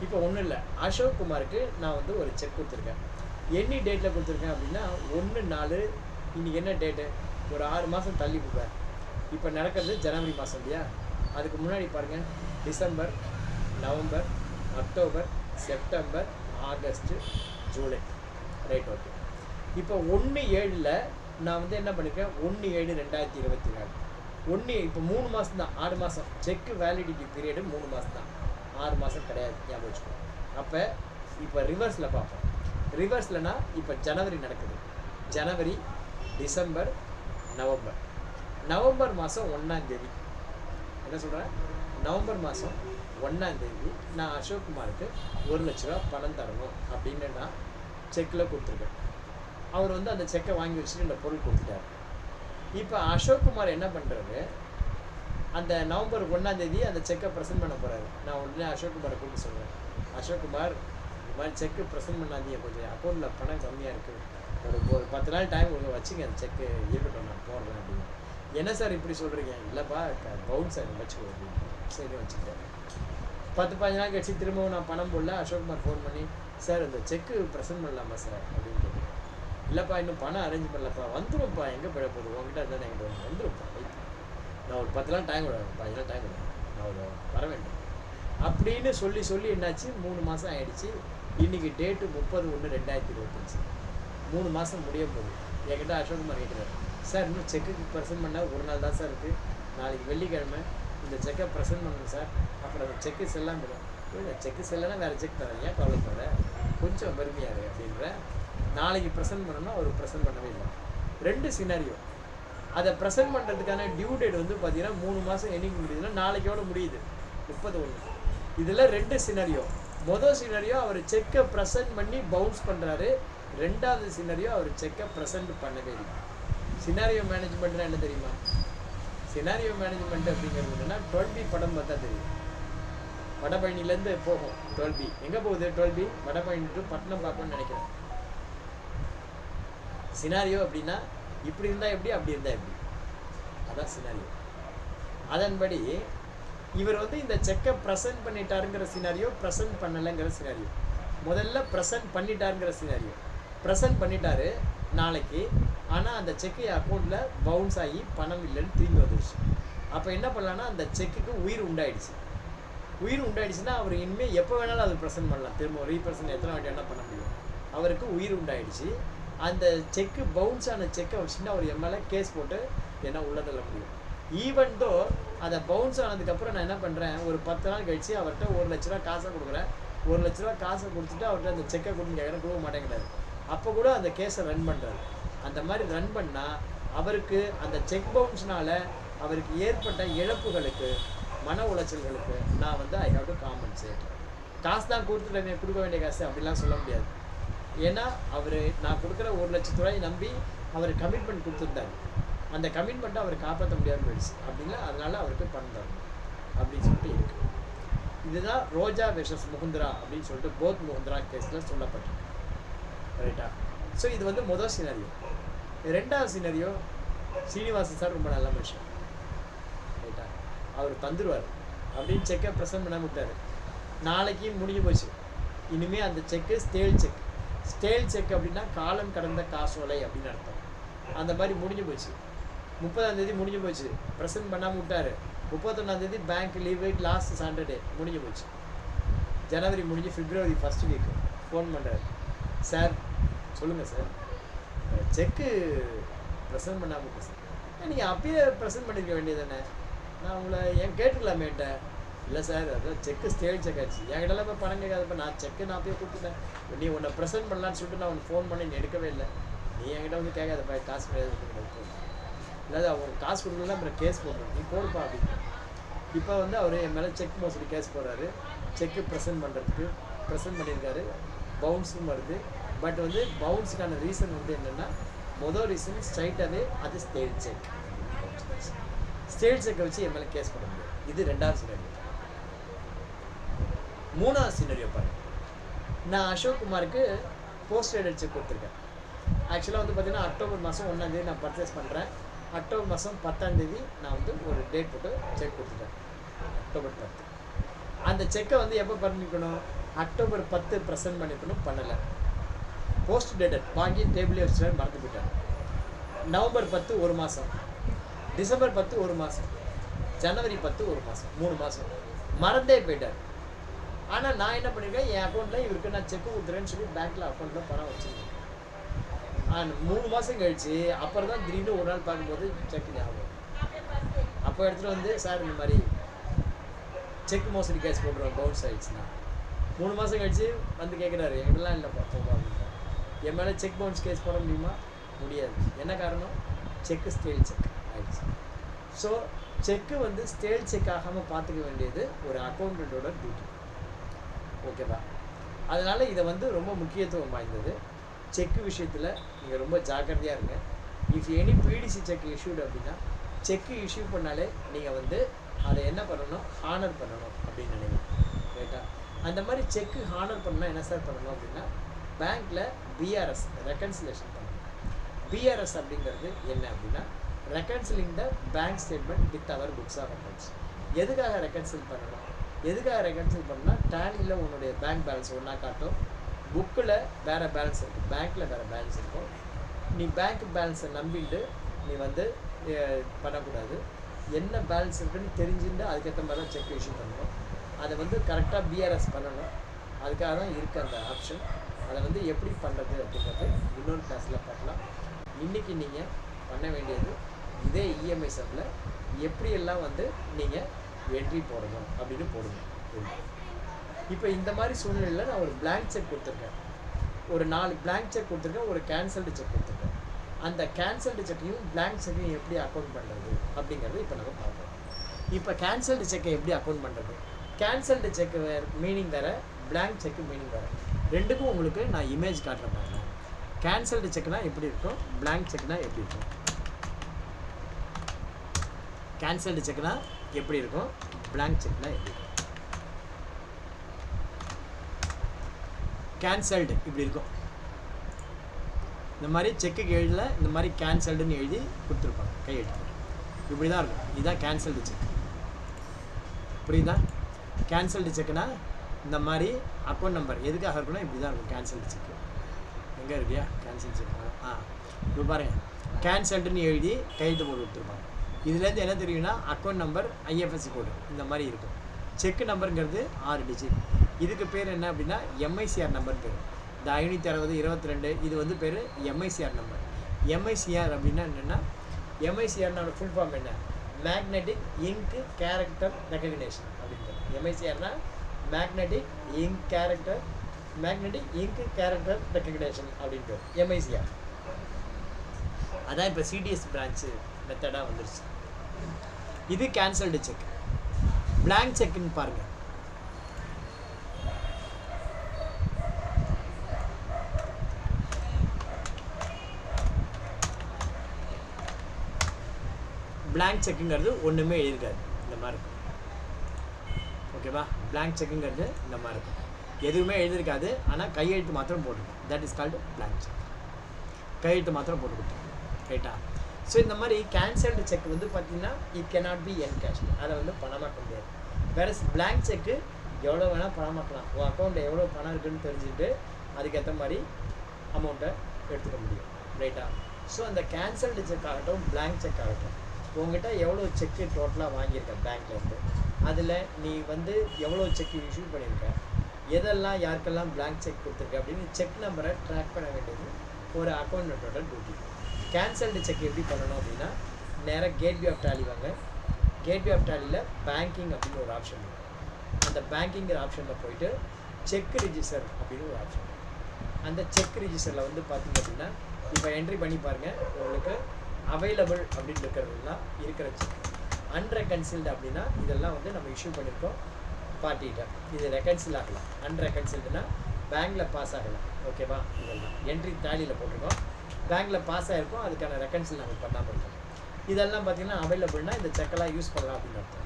இப்போ ஒன்றும் இல்லை, அசோக் குமாருக்கு நான் வந்து ஒரு செக் கொடுத்துருக்கேன். என்னி டேட்டில் கொடுத்துருக்கேன் அப்படின்னா 1/4. இன்றைக்கி என்ன டேட்டு? ஒரு 6 மாதம் தள்ளி கொடுப்பேன். இப்போ நடக்கிறது ஜனவரி மாதம் இல்லையா? அதுக்கு முன்னாடி பாருங்கள், December, November, October, September, August, July. Right, okay. இப்போ 1/7 நான் வந்து என்ன பண்ணியிருக்கேன், 1/7/2024. இப்போ 3 மாதம் தான், 6 மாதம். செக்கு வேலிடிட்டி பீரியடு 3 மாதம் தான், 6 மாதம் கிடையாது, ஞாபகம் வச்சுக்கோங்க. அப்போ இப்போ ரிவர்ஸில் பார்ப்போம். ரிவர்ஸ்லனா இப்போ ஜனவரி நடக்குது. ஜனவரி, டிசம்பர், நவம்பர். நவம்பர் மாதம் 1ஆம் தேதி என்ன சொல்கிறேன், நவம்பர் மாதம் 1ஆம் தேதி நான் அசோக் குமாருக்கு 1 லட்ச ரூபா பணம் தரணும் அப்படின்னு நான் செக்கில் கொடுத்துருக்கேன். அவர் வந்து அந்த செக்கை வாங்கி வச்சுட்டு இந்த பொருள் கொடுத்துட்டாரு. இப்போ அசோக் குமார் என்ன பண்ணுறாரு, அந்த நவம்பர் 1ஆம் தேதி அந்த செக்கை ப்ரெசென்ட் பண்ண போகிறாரு. நான் உடனே அசோக் குமாரை கூப்பிட்டு சொல்கிறேன், அசோக் குமார் இந்த மாதிரி செக்கு ப்ரெசென்ட் பண்ணாதீங்க, கொஞ்சம் அக்கௌண்ட்டில் பணம் கம்மியாக இருக்குது, ஒரு 10 நாள் டைம் உங்களுக்கு வச்சுங்க, அந்த செக்கு இருக்கட்டும், நான் போடுறேன் அப்படின்னு. என்ன சார் இப்படி சொல்கிறீங்க? இல்லைப்பா, பவுன்ஸ் சார் வச்சுக்கோ அப்படின்னு. சரி வச்சுக்கிட்டேன். 10-15 நாள் கழிச்சு திரும்பவும் நான் பணம் போடல. அசோக் குமார் ஃபோன் பண்ணி, சார் இந்த செக்கு ப்ரெசென்ட் பண்ணலாமா சார் அப்படின்னு கேட்குறேன். இல்லைப்பா, இன்னும் பணம் அரேஞ்ச் பண்ணலப்பா. வந்துடும்ப்பா, எங்கே போயிட போகுது, உங்ககிட்ட இருந்தால் என்கிட்ட வந்துடும்ப்பா, நான் ஒரு 10 நாள் டைம் விடுவேன், 15 நாள் டைம் விடுவேன், நான் ஒரு வர வேண்டும் அப்படின்னு சொல்லி என்னாச்சு, 3 மாதம் ஆகிடுச்சு. இன்றைக்கி டேட்டு 30/1/2025. 3 மாதம் முடிய போகுது. என்கிட்ட அசோக் குமார் கேட்குறாரு, சார் இன்னும் செக்குக்கு ப்ரெசென்ட் பண்ணால் 1 நாள் தான் சார் இருக்குது, நாளைக்கு வெள்ளிக்கிழமை இந்த செக்கை ப்ரெசென்ட் பண்ணணும் சார், அப்புறம் அந்த செக்கு செல்லாம் போயிடும். செக்கு செல்லனா வேறு செக் தரேன், ஏன் கவலைப்படுற, கொஞ்சம் பெருமையாரு அப்படின்ற. நாளைக்கு ப்ரெசென்ட் பண்ணணும்னா அவர் ப்ரெசென்ட் பண்ணவே இல்லை. 2 சினாரியோ. அதை ப்ரெசென்ட் பண்ணுறதுக்கான டியூ டேட் வந்து பார்த்தீங்கன்னா 3 மாதம் என்னைக்கு முடியுதுன்னா நாளைக்கோட முடியுது, 30/1. இதில் 2 சினாரியோ. மொதல் சினாரியோ அவர் செக்கை ப்ரெசென்ட் பண்ணி பவுன்ஸ் பண்ணுறாரு. 2வது சினாரியோ அவர் செக்கை ப்ரெசென்ட் பண்ணவே இல்லை. சினாரியோ மேனேஜ்மெண்ட்னா என்ன தெரியுமா? சினாரியோ மேனேஜ்மெண்ட் அப்படிங்கிறது என்னன்னா 12B படம் பார்த்தா தெரியும். வடபழனிலேருந்து போகும் 12B. எங்கே போகுது 12B? வடபழனி டு பட்டணம் பார்க்கணும்னு நினைக்கிறேன். சினாரியோ அப்படின்னா இப்படி இருந்தால் எப்படி, அப்படி இருந்தால் எப்படி, அதான் சினாரியோ. அதன்படி இவர் வந்து இந்த செக்கை ப்ரெசென்ட் பண்ணிட்டாருங்கிற சினாரியோ, ப்ரெசென்ட் பண்ணலைங்கிற சினாரியோ. முதல்ல ப்ரெசென்ட் பண்ணிட்டாருங்கிற சினாரியோ. ப்ரெசென்ட் பண்ணிட்டாரு நாளைக்கு, ஆனால் அந்த செக்கு அக்கௌண்ட்டில் பவுன்ஸ் ஆகி பணம் இல்லைன்னு திரும்பி வந்துடுச்சு. அப்போ என்ன பண்ணலான்னா அந்த செக்குக்கு உயிர் உண்டாயிடுச்சு. உயிர் உண்டாயிடுச்சுன்னா அவர் இனிமேல் எப்போ வேணாலும் அது ப்ரெசென்ட் பண்ணலாம். திரும்ப ரீப்ரெசென்ட் எத்தனை வாட்டி வேணால் பண்ண முடியும். அவருக்கு உயிர் உண்டாயிடுச்சு. அந்த செக்கு பவுன்ஸ் ஆன செக்கை வச்சுட்டு அவர் என் மேலே கேஸ் போட்டு என்ன உள்ள தள்ள முடியும். ஈவன் தோ அதை பவுன்ஸ் ஆனதுக்கப்புறம் நான் என்ன பண்ணுறேன், ஒரு 10 நாள் கழிச்சு அவர்கிட்ட 1 லட்ச ரூபா காசை கொடுக்குறேன். 1 லட்ச ரூபா காசை கொடுத்துட்டு அவர்கிட்ட அந்த செக்கை கொடுத்து கேட்குறேன், கொடுக்க மாட்டேங்கிறாரு. அப்போ கூட அந்த கேஸை ரன் பண்ணுறாரு. அந்த மாதிரி ரன் பண்ணால் அவருக்கு அந்த செக் பவுன்ஸ்னால அவருக்கு ஏற்பட்ட இழப்புகளுக்கு, மன உளைச்சல்களுக்கு நான் வந்து ஐ ஹவ் டு காம்பன்சேட். காசு தான் கொடுத்துட்டேன், கொடுக்க வேண்டிய காசு அப்படிலாம் சொல்ல முடியாது. ஏன்னா அவர் நான் கொடுக்குற 1 லட்ச ரூபாயை நம்பி அவர் கமிட்மெண்ட் கொடுத்துருந்தாரு. அந்த கமிட்மெண்ட்டை அவர் காப்பாற்ற முடியாமல் போயிடுச்சு அப்படின்னா அதனால அவருக்கு பணம் தரணும் அப்படின்னு சொல்லிட்டு இருக்கு. இதுதான் ரோஜா வெர்சஸ் முகுந்தரா அப்படின்னு சொல்லிட்டு போத் முகுந்தரா கேஸில் சொல்லப்பட்டிருக்கு. ரைட்டா? ஸோ இது வந்து முதல் சினாரியோ. ரெண்டாவது சினாரியோ, சீனிவாசன் சார் ரொம்ப நல்ல மனுஷன். ரைட்டா? அவர் தந்துடுவார் அப்படின்னு செக்கை ப்ரெசென்ட் பண்ண விட்டார். நாளைக்கு முடிஞ்சு போச்சு. இனிமேல் அந்த செக்கு ஸ்டேல் செக். ஸ்டேல் செக் அப்படின்னா காலம் கடந்த காசோலை அப்படின்னு அர்த்தம். அந்த மாதிரி முடிஞ்சு போச்சு. 30ஆம் தேதி முடிஞ்சு போச்சு, ப்ரெசென்ட் பண்ணாமல் விட்டார். 31ஆம் தேதி பேங்க் லீவு, லாஸ்ட் சாட்டர்டே முடிஞ்சு போச்சு. ஜனவரி முடிஞ்சு பிப்ரவரி ஃபர்ஸ்ட் வீக் ஃபோன் பண்ணுறாரு. சார் சொல்லுங்கள் சார், செக்கு ப்ரெசென்ட் பண்ணாமல் விட்டேன் சார். நீங்கள் அப்பயே ப்ரெசென்ட் பண்ணியிருக்க வேண்டியது தானே, நான் உங்களை ஏன் கேட்டுக்கலாமேட்ட. இல்லை சார், அதான் செக்கு ஸ்டேல் செக் ஆச்சு, என்கிட்டலாம் இப்போ பணம் கேட்காதப்ப நான் செக்கு நான் அப்பயே கொடுத்துட்டேன். நீ உன்னை ப்ரெசென்ட் பண்ணலான்னு சொல்லிட்டு நான் உனக்கு ஃபோன் பண்ணி நீ எடுக்கவே இல்லை. நீ என்கிட்ட வந்து கேட்காதப்பா, காசு கிடையாது. இல்லாத அவங்க காசு கொடுக்கலாம், அப்புறம் கேஸ் போடுறோம், நீ போடுப்பா அப்படின்னு. இப்போ வந்து அவர் என் மேலே செக் மோசடி கேஸ் போடுறாரு. செக்கு ப்ரெசென்ட் பண்ணுறதுக்கு ப்ரெசென்ட் பண்ணியிருக்காரு, பவுன்ஸும் வருது. பட் வந்து பவுன்ஸுக்கான ரீசன் வந்து என்னென்னா, மொதல் ரீசன் ஸ்ட்ரைட்டாகவே அது ஸ்டேட் செக். ஸ்டேட் செக்கை வச்சு என் மேலே கேஸ் பண்ண முடியாது. இது ரெண்டாவது சினாரியோ. மூணாவது சினாரியோ பாருங்கள். நான் அசோக் குமாருக்கு போஸ்ட் எடட் செக் கொடுத்துருக்கேன். ஆக்சுவலாக வந்து பார்த்தீங்கன்னா அக்டோபர் மாதம் 1ஆம் தேதி நான் பர்ச்சேஸ் பண்ணுறேன். அக்டோபர் மாதம் 10ஆம் தேதி நான் வந்து ஒரு டேட் போட்டு செக் கொடுத்துட்டேன், அக்டோபர் 10. அந்த செக்கை வந்து எப்போ பண்ணிக்கணும், அக்டோபர் 10 ப்ரெசென்ட் பண்ணிக்கணும், பண்ணலை. போஸ்ட் டேட்டட் வாங்கி டேபிளே வச்சுட்டு மறந்து போயிட்டாங்க. நவம்பர் 10 1 மாதம், டிசம்பர் 10 1 மாதம், ஜனவரி 10 1 மாதம், 3 மாதம் மறந்தே போயிட்டார். ஆனால் நான் என்ன பண்ணியிருக்கேன், என் அக்கௌண்ட்டில் இவருக்கு நான் செக்கு கொடுத்துறேன்னு சொல்லி பேங்க்கில் அக்கௌண்ட்டில் பணம் வச்சுருக்கேன். 3 மாதம் கழிச்சு அப்புறம் தான் திடீர்னு ஒரு நாள் பார்க்கும்போது செக் ஞாபகம். அப்போ எடுத்துகிட்டு வந்து, சார் இந்த மாதிரி செக் மோசடி கேஸ் போடுறோம், பவுன்ஸ் ஆகிடுச்சுன்னா. 3 மாதம் கழிச்சு வந்து கேட்குறாரு, எங்கெல்லாம் இல்லைப்பா போப்பா அப்படின்றார். என் மேலே செக் பவுன்ஸ் கேஸ் போட முடியுமா? முடியாது. என்ன காரணம்? செக்கு ஸ்டேல் செக் ஆகிடுச்சு. ஸோ செக்கு வந்து ஸ்டேல் செக் ஆகாமல் பார்த்துக்க வேண்டியது ஒரு அக்கௌண்டண்ட்டோட டியூட்டி. ஓகேவா? அதனால் இதை வந்து ரொம்ப முக்கியத்துவம் வாய்ந்தது. செக்கு விஷயத்தில் நீங்கள் ரொம்ப ஜாக்கிரதையாக இருங்க. If any PDC cheque issued அப்படின்னா, செக்கு இஷ்யூ பண்ணாலே நீங்கள் வந்து அதை என்ன பண்ணணும், ஹானர் பண்ணணும் அப்படின்னு நினைக்கிறேன். ரைட்டா? அந்த மாதிரி செக்கு ஹானர் பண்ணால் என்ன சார் பண்ணணும் அப்படின்னா, பேங்க்கில் பிஆர்எஸ் ரெக்கன்சிலேஷன் பண்ணணும். பிஆர்எஸ் அப்படிங்கிறது என்ன அப்படின்னா, reconciling the bank statement with our books of accounts. எதுக்காக ரெக்கன்சில் பண்ணணும்? எதுக்காக ரெக்கன்சில் பண்ணால், டேலியில் உன்னுடைய பேங்க் பேலன்ஸ் ஒன்றா காட்டும், புக்கில் வேறு பேலன்ஸ் இருக்கும், பேங்க்கில் வேறு பேலன்ஸ் இருக்கும். நீ பேங்க் பேலன்ஸை நம்பிட்டு நீ வந்து பண்ணக்கூடாது. என்ன பேலன்ஸ் இருக்குன்னு தெரிஞ்சுட்டு அதுக்கேற்ற மாதிரி தான் செக் இஷ்யூ பண்ணணும். அதை வந்து கரெக்டாக பிஆர்எஸ் பண்ணணும். அதுக்காக தான் இருக்குது அந்த ஆப்ஷன். அதை வந்து எப்படி பண்ணுறது அப்படிங்கிறது இன்னொரு கிளாஸில் பார்க்கலாம். இன்றைக்கி நீங்கள் பண்ண வேண்டியது இதே இஎம்ஐ சப்பில் எப்படியெல்லாம் வந்து நீங்கள் என்ட்ரி போடணும் அப்படின்னு போடுங்க. இப்போ இந்த மாதிரி சூழ்நிலையில் நான் ஒரு பிளாங்க் செக் கொடுத்துருக்கேன், ஒரு 4 பிளாங்க் செக் கொடுத்துருக்கேன், ஒரு கேன்சல்டு செக் கொடுத்துருக்கேன். அந்த கேன்சல்டு செக்கையும் பிளாங்க் செக்கையும் எப்படி அக்கௌண்ட் பண்ணுறது அப்படிங்கிறது இப்போ நம்ம பார்ப்போம். இப்போ கேன்சல்டு செக்கை எப்படி அக்கௌண்ட் பண்ணுறது? கேன்சல்டு செக்கு வேறு மீனிங் வேறு, பிளாங்க் செக்கு மீனிங் வேறு. ரெண்டுக்கும் உங்களுக்கு நான் இமேஜ் காட்டுறேன் பாருங்க. கேன்சல்டு செக்னா எப்படி இருக்கும், பிளாங்க் செக்னா எப்படி இருக்கும். கேன்சல்டு செக்னா எப்படி இருக்கும், பிளாங்க் செக்னா எப்படி இருக்கும். கேன்சல்டு இப்படி இருக்கும். இந்த மாதிரி செக்குக்கு எழுதல, இந்த மாதிரி கேன்சல்டுன்னு எழுதி கொடுத்துருப்பாங்க கையெழுத்து. இப்படி தான் இருக்கும். இதுதான் கேன்சல்டு செக். புரியுதா? கேன்சல்டு செக்குனா இந்த மாதிரி அக்கௌண்ட் நம்பர் எதுக்காக இருக்குன்னா இப்படி தான் இருக்கும் கேன்சல்டு செக்கு. எங்கே இருக்கியா கேன்சல் செக்? இப்போ பாருங்கள், கேன்சல்டுன்னு எழுதி கையெழுத்து போட்டு விட்டுருப்பாங்க. இதுலேருந்து என்ன தெரியும்னா அக்கௌண்ட் நம்பர், ஐஎஃப்எஸ்சி கோடு இந்த மாதிரி இருக்கும். செக்கு நம்பருங்கிறது 6 டிஜிட். இதுக்கு பேர் என்ன அப்படின்னா எம்ஐசிஆர் நம்பர் பேர். இந்த 560 22 இது வந்து பேர் எம்ஐசிஆர் நம்பர். எம்ஐசிஆர் அப்படின்னா என்னென்னா, எம்ஐசிஆர்னோட ஃபுல் ஃபார்ம் என்ன? மேக்னெட்டிக் இங்க் கேரக்டர் ரெகக்னேஷன் அப்படின்றது. எம்ஐசிஆர்னா மேக்னெட்டிக் இங்க் கேரக்டர் ரெகக்னேஷன் அப்படின்ட்டு எம்ஐசிஆர். அதான் இப்போ சிடிஎஸ் பிரான்ச்சு மெத்தடாக வந்துருச்சு. இது கேன்சல்டு செக். பிளாங்க் செக்குன்னு பாருங்கள். பிளாங்க் செக்குங்கிறது ஒன்றுமே எழுதிருக்காது, இந்த மாதிரி இருக்கும். ஓகேவா? பிளாங்க் செக்குங்கிறது இந்த மாதிரி இருக்கும், எதுவுமே எழுதிருக்காது, ஆனால் கையெழுத்து மாத்திரம் போட்டுருக்கும். That is called blank cheque. கையெழுத்து மாத்திரம் போட்டு கொடுத்துருக்கோம், ரைட்டா? ஸோ இந்த மாதிரி கேன்சல்டு செக் வந்து பார்த்தீங்கன்னா இட் கேனாட் பி என்கேஷ், அதை வந்து பணமாக்க முடியாது. வேறு பிளாங்க் செக்கு எவ்வளோ வேணால் பணமாக்கலாம். உன் அக்கௌண்ட்டில் எவ்வளோ பணம் இருக்குதுன்னு தெரிஞ்சுக்கிட்டு அதுக்கேற்ற மாதிரி அமௌண்ட்டை எடுத்துக்க முடியும், ரைட்டா? ஸோ அந்த கேன்சல்டு செக் ஆகட்டும், பிளாங்க் செக் ஆகட்டும், உங்கள்கிட்ட எவ்வளோ செக்கு டோட்டலாக வாங்கியிருக்க பேங்க்லேருந்து, அதில் நீ வந்து எவ்வளோ செக்கு இஷ்யூ பண்ணியிருக்க, எதெல்லாம் யாருக்கெல்லாம் பிளாங்க் செக் கொடுத்துருக்க அப்படின்னு செக் நம்பரை ட்ராக் பண்ண வேண்டியது ஒரு அக்கௌண்டன்ட்டோட டியூட்டி. கேன்சல்டு செக் எப்படி பண்ணணும் அப்படின்னா, நேராக கேட்வே ஆஃப் டேலி வாங்க. கேட்வே ஆஃப் டேலியில் பேங்கிங் அப்படின்னு ஒரு ஆப்ஷன் இருக்கும். அந்த பேங்கிங்கிற ஆப்ஷனில் போயிட்டு செக் ரிஜிஸ்டர் அப்படின்னு ஒரு ஆப்ஷன் இருக்கும். அந்த செக் ரிஜிஸ்டரில் வந்து பார்த்தீங்க அப்படின்னா இப்போ என்ட்ரி பண்ணி பாருங்கள், உங்களுக்கு அவைலபிள் அப்படின்னு இருக்கிறதுலாம் இருக்கிற செக். அன்ரெகன்சில்டு அப்படின்னா இதெல்லாம் வந்து நம்ம இஷ்யூ பண்ணியிருக்கோம் பார்ட்டிகிட்ட, இது ரெகன்சில் ஆகலாம். அன்ரெகன்சில்டுனா பேங்க்கில் பாஸ் ஆகலாம், ஓகேவா? இதெல்லாம் என்ட்ரி டேலியில் போட்டிருக்கோம், பேங்க்கில் பாஸ் ஆகிருக்கோம், அதுக்கான ரெகன்சில் நாங்கள் பண்ணாமல் இருக்கோம். இதெல்லாம் பார்த்திங்கன்னா அவைலபிள்னா இந்த செக்கெல்லாம் யூஸ் பண்ணலாம் அப்படின்னு அர்த்தம்.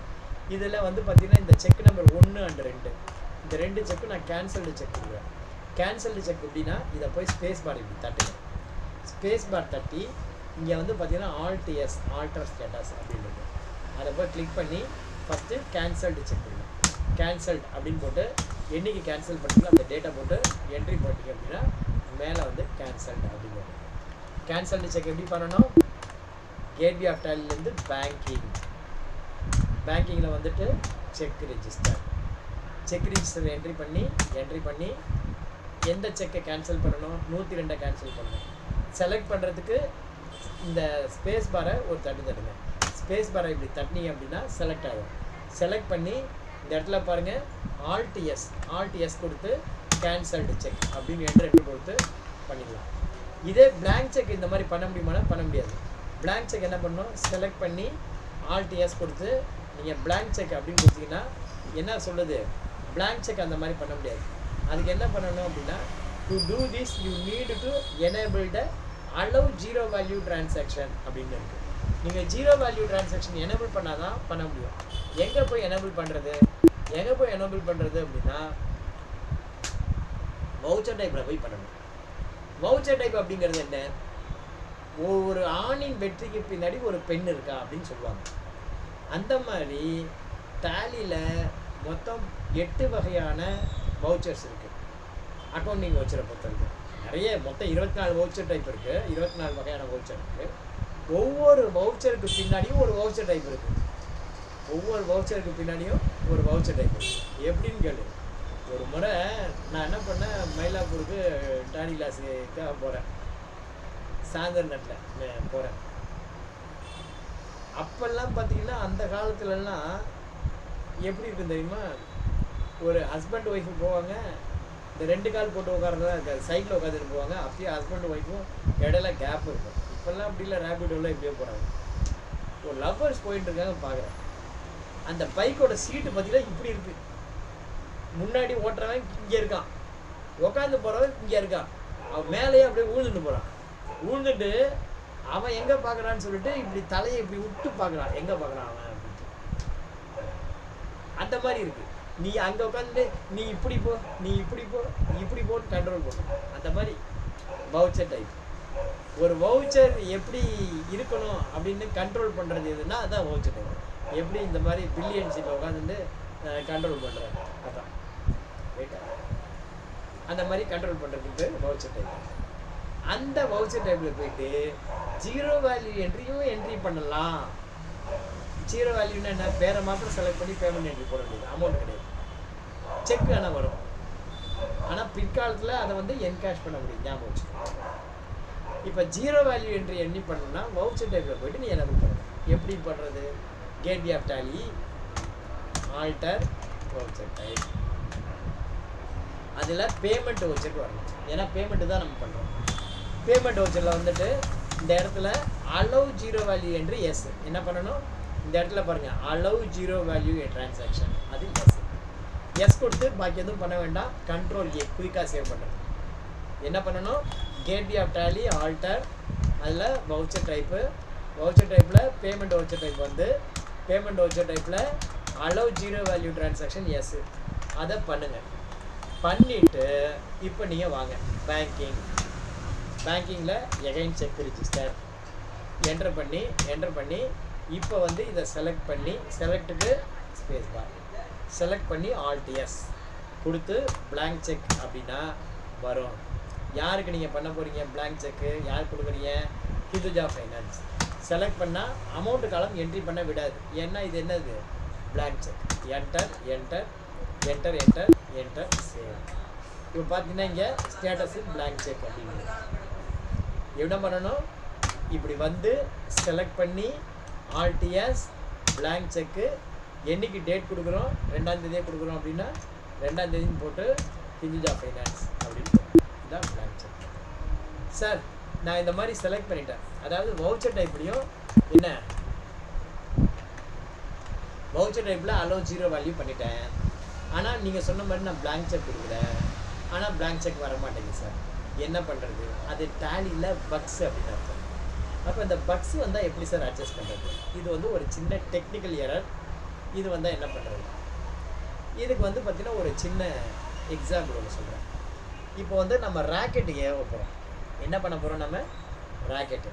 இதில் வந்து பார்த்திங்கன்னா இந்த செக் நம்பர் 1 and 2 இந்த 2 செக்கும் நான் கேன்சல்டு செக் கொடுக்குறேன். கேன்சல்டு செக் எப்படின்னா இதை போய் ஸ்பேஸ் பார் இப்படி தட்டுங்க. ஸ்பேஸ் பார் தட்டி இங்கே வந்து பார்த்திங்கன்னா ALT-S ஆல்டர் ஸ்டேட்டஸ் அப்படின்றது, அதை போய் கிளிக் பண்ணி ஃபஸ்ட்டு கேன்சல்டு செக் பண்ணுங்க. கேன்சல்டு அப்படின்னு போட்டு என்றைக்கு கேன்சல் பண்ணிங்களோ அந்த டேட்டா போட்டு என்ட்ரி போட்டிங்க அப்படின்னா மேலே வந்து கேன்சல்டு அப்படின்னு. கேன்சல்டு செக் எப்படி பண்ணணும்? கேட்வே ஆஃப் டேலிலேருந்து பேங்கிங்கில் வந்துட்டு செக் ரிஜிஸ்டர் என்ட்ரி பண்ணி எந்த செக்கை கேன்சல் பண்ணணும்? 102 கேன்சல் பண்ணணும். செலக்ட் பண்ணுறதுக்கு இந்த ஸ்பேஸ் பாரை ஒரு தட்டுங்க. ஸ்பேஸ் பாரை இப்படி தட்டினீங்க அப்படின்னா செலக்ட் ஆகும். செலக்ட் பண்ணி இந்த இடத்துல பாருங்கள் ALT-S கொடுத்து கேன்சல்டு செக் அப்படின்னு என்ட்ரு கொடுத்து பண்ணிடலாம். இதே பிளாங்க் செக் இந்த மாதிரி பண்ண முடியுமானா பண்ண முடியாது. பிளாங்க் செக் என்ன பண்ணணும்? செலக்ட் பண்ணி ALT-S கொடுத்து நீங்கள் பிளாங்க் செக் அப்படின்னு கொடுத்தீங்கன்னா என்ன சொல்லுது? பிளாங்க் செக் அந்த மாதிரி பண்ண முடியாது. அதுக்கு என்ன பண்ணணும் அப்படின்னா, to do this you need to enable the allow zero value transaction அப்படின்னு இருக்குது. நீங்கள் ஜீரோ வேல்யூ டிரான்சாக்ஷன் எனேபிள் பண்ணால் தான் பண்ண முடியும். எங்கே போய் எனேபிள் பண்ணுறது அப்படின்னா வவுச்சர் டைப்பில் போய் பண்ணணும். வவுச்சர் டைப் அப்படிங்கிறது என்ன? ஒவ்வொரு ஆணின் வெற்றிக்கு பின்னாடி ஒரு பெண் இருக்கா அப்படின்னு சொல்லுவாங்க. அந்த மாதிரி டேலியில் மொத்தம் 8 வகையான வவுச்சர்ஸ் இருக்குது. அக்கௌண்டிங் வவுச்சரை பொறுத்தவரைக்கும் நிறைய மொத்தம் 24 வவுச்சர் டைப் இருக்குது. 24 வகையான வவுச்சர் இருக்குது. ஒவ்வொரு வவுச்சருக்கு பின்னாடியும் ஒரு வவுச்சர் டைப் இருக்குது. எப்படின்னு கேளு. ஒரு முறை நான் என்ன பண்ணேன், மயிலாப்பூருக்கு டாடி கிளாஸுக்காக போகிறேன், சாயந்தரம் நேரத்தில் போகிறேன். அப்போல்லாம் பார்த்தீங்கன்னா அந்த காலத்துலலாம் எப்படி இருக்குன்னு தெரியுமா? ஒரு ஹஸ்பண்ட் ஒய்ஃபு போவாங்க, இந்த 2 கால் போட்டு உட்காரதான் இருக்காது, சைடில் உட்காந்துட்டு போவாங்க. அப்பயே ஹஸ்பண்ட் ஒய்ஃபும் இடையில கேப் இருக்கும். இப்போல்லாம் அப்படி இல்லை, ரேபிடோவில் எப்படியோ போகிறாங்க. ஒரு லவ்வர்ஸ் போயிட்டு இருக்காங்க பார்க்குறேன். அந்த பைக்கோட சீட்டு பார்த்தீங்கன்னா இப்படி இருக்குது. முன்னாடி ஓட்டுறவன் இங்கே இருக்கான், உட்காந்து போகிறவன் இங்கே இருக்கான், அவன் மேலேயே அப்படியே ஊழ்ந்துட்டு அவன் எங்கே பார்க்குறான்னு சொல்லிட்டு இப்படி தலையை இப்படி விட்டு பார்க்குறான், எங்கே பார்க்குறான் அவன் அப்படின்ட்டு. அந்த மாதிரி இருக்குது. நீ அங்கே உட்காந்துட்டு நீ இப்படி போன்னு கண்ட்ரோல் பண்ணணும். அந்த மாதிரி வவுச்சர் டைப். ஒரு வவுச்சர் எப்படி இருக்கணும் அப்படின்னு கண்ட்ரோல் பண்ணுறது எதுன்னா அதுதான் வவுச்சர் டைப். எப்படி இந்த மாதிரி பில்லியன் சீட்டில் உட்காந்துட்டு கண்ட்ரோல் பண்ணுறேன். அதான் ரைட்டா? அந்த மாதிரி கண்ட்ரோல் பண்ணுறதுக்கு வவுச்சர் டைப். அந்த வவுச்சர் டைப்பில் போயிட்டு ஜீரோ வேல்யூ என்ட்ரி பண்ணலாம். ஜீரோ வேல்யூன்னா என்ன? பேரை மாத்திரம் செலக்ட் பண்ணி பேமெண்ட் என்ட்ரி போட முடியாது, அமௌண்ட் கிடையாது. செக் ஆனால் வரும், ஆனால் பிற்காலத்தில் அதை வந்து என்கேஷ் பண்ண முடியும், ஞாபகம் வச்சுக்கோங்க. இப்போ ஜீரோ வேல்யூ என்ட்ரி பண்ணணும்னா வவுச்சர் டைப்பில் போயிட்டு நீ எனபிள் பண்ணணும். எப்படி பண்ணுறது? Gateway of Tally alter voucher type. அதில் பேமெண்ட் வவுச்சருக்கு வரணும், ஏன்னா பேமெண்ட்டு தான் நம்ம பண்ணுறோம். பேமெண்ட் வவுச்சரில் வந்துட்டு இந்த இடத்துல அலோவ் ஜீரோ வேல்யூ என்று எஸ் என்ன பண்ணணும்? இந்த இடத்துல பாருங்கள், அலோவ் ஜீரோ வேல்யூ டிரான்சாக்ஷன், அது எஸ் கொடுத்து பாக்கி எதுவும் பண்ண வேண்டாம். கண்ட்ரோல் ஏ குயிக்காக சேவ் பண்ணுறது. என்ன பண்ணணும்? கேட்வே ஆஃப் டேலி ஆல்டர், அதில் வவுச்சர் டைப்பு, வவுச்சர் டைப்பில் பேமெண்ட் வவுச்சர் டைப் வந்து பேமெண்ட் வவுச்சர் டைப்பில் allow zero value transaction yes, அதை பண்ணுங்கள். பண்ணிவிட்டு இப்போ நீங்கள் வாங்க பேங்கிங்கில் எகைன் செக் ரிஜிஸ்டர் என்டர் பண்ணி இப்போ வந்து இதை செலக்ட் பண்ணி செலக்ட்டுக்கு ஸ்பேஸ் பார் செலக்ட் பண்ணி ஆல்ட் எஸ் கொடுத்து blank செக் அப்படின்னா வரும். யாருக்கு நீங்கள் பண்ண போகிறீங்க blank செக்கு? யார் கொடுக்குறீங்க? ஹிந்துஜா ஃபைனான்ஸ். செலக்ட் பண்ணால் அமௌண்ட்டு காலம் என்ட்ரி பண்ண விடாது, ஏன்னா இது என்னது? blank check. Enter enter enter enter enter save. இப்போ பார்த்தீங்கன்னா இங்கே ஸ்டேட்டஸு blank செக் அப்படின்னு என்ன பண்ணணும்? இப்படி வந்து செலக்ட் பண்ணி ஆல்ட் எஸ் blank செக்கு, என்றைக்கு டேட் கொடுக்குறோம்? 2ஆம் தேதியே கொடுக்குறோம் அப்படின்னா 2ஆம் தேதின்னு போட்டு ஹிந்துஜா ஃபைனான்ஸ் அப்படின்னு போட்டு இதுதான் blank செக். சார் நான் இந்த மாதிரி செலக்ட் பண்ணிட்டேன், அதாவது வவுச்சர் டைப்லையும் என்ன வவுச்சர் டைப்பில் அலோவ் ஜீரோ வேல்யூ பண்ணிட்டேன், ஆனால் நீங்கள் சொன்ன மாதிரி நான் blank செக் கொடுக்குறேன், ஆனால் blank செக் வர மாட்டேங்குது சார், என்ன பண்ணுறது? அது டேலியில் பக்ஸ் அப்படின்னு அர்த்தம். அப்போ இந்த பக்ஸ் வந்தால் எப்படி சார் அட்ஜஸ்ட் பண்ணுறது? இது வந்து ஒரு சின்ன டெக்னிக்கல் எரர். இது வந்தால் என்ன பண்ணுறது? இதுக்கு வந்து பார்த்திங்கன்னா ஒரு சின்ன எக்ஸாம்பிள் ஒன்று சொல்கிறேன். இப்போ வந்து நம்ம ராக்கெட்டு ஏவ போகிறோம். என்ன பண்ண போகிறோம்? நம்ம ராக்கெட்டு,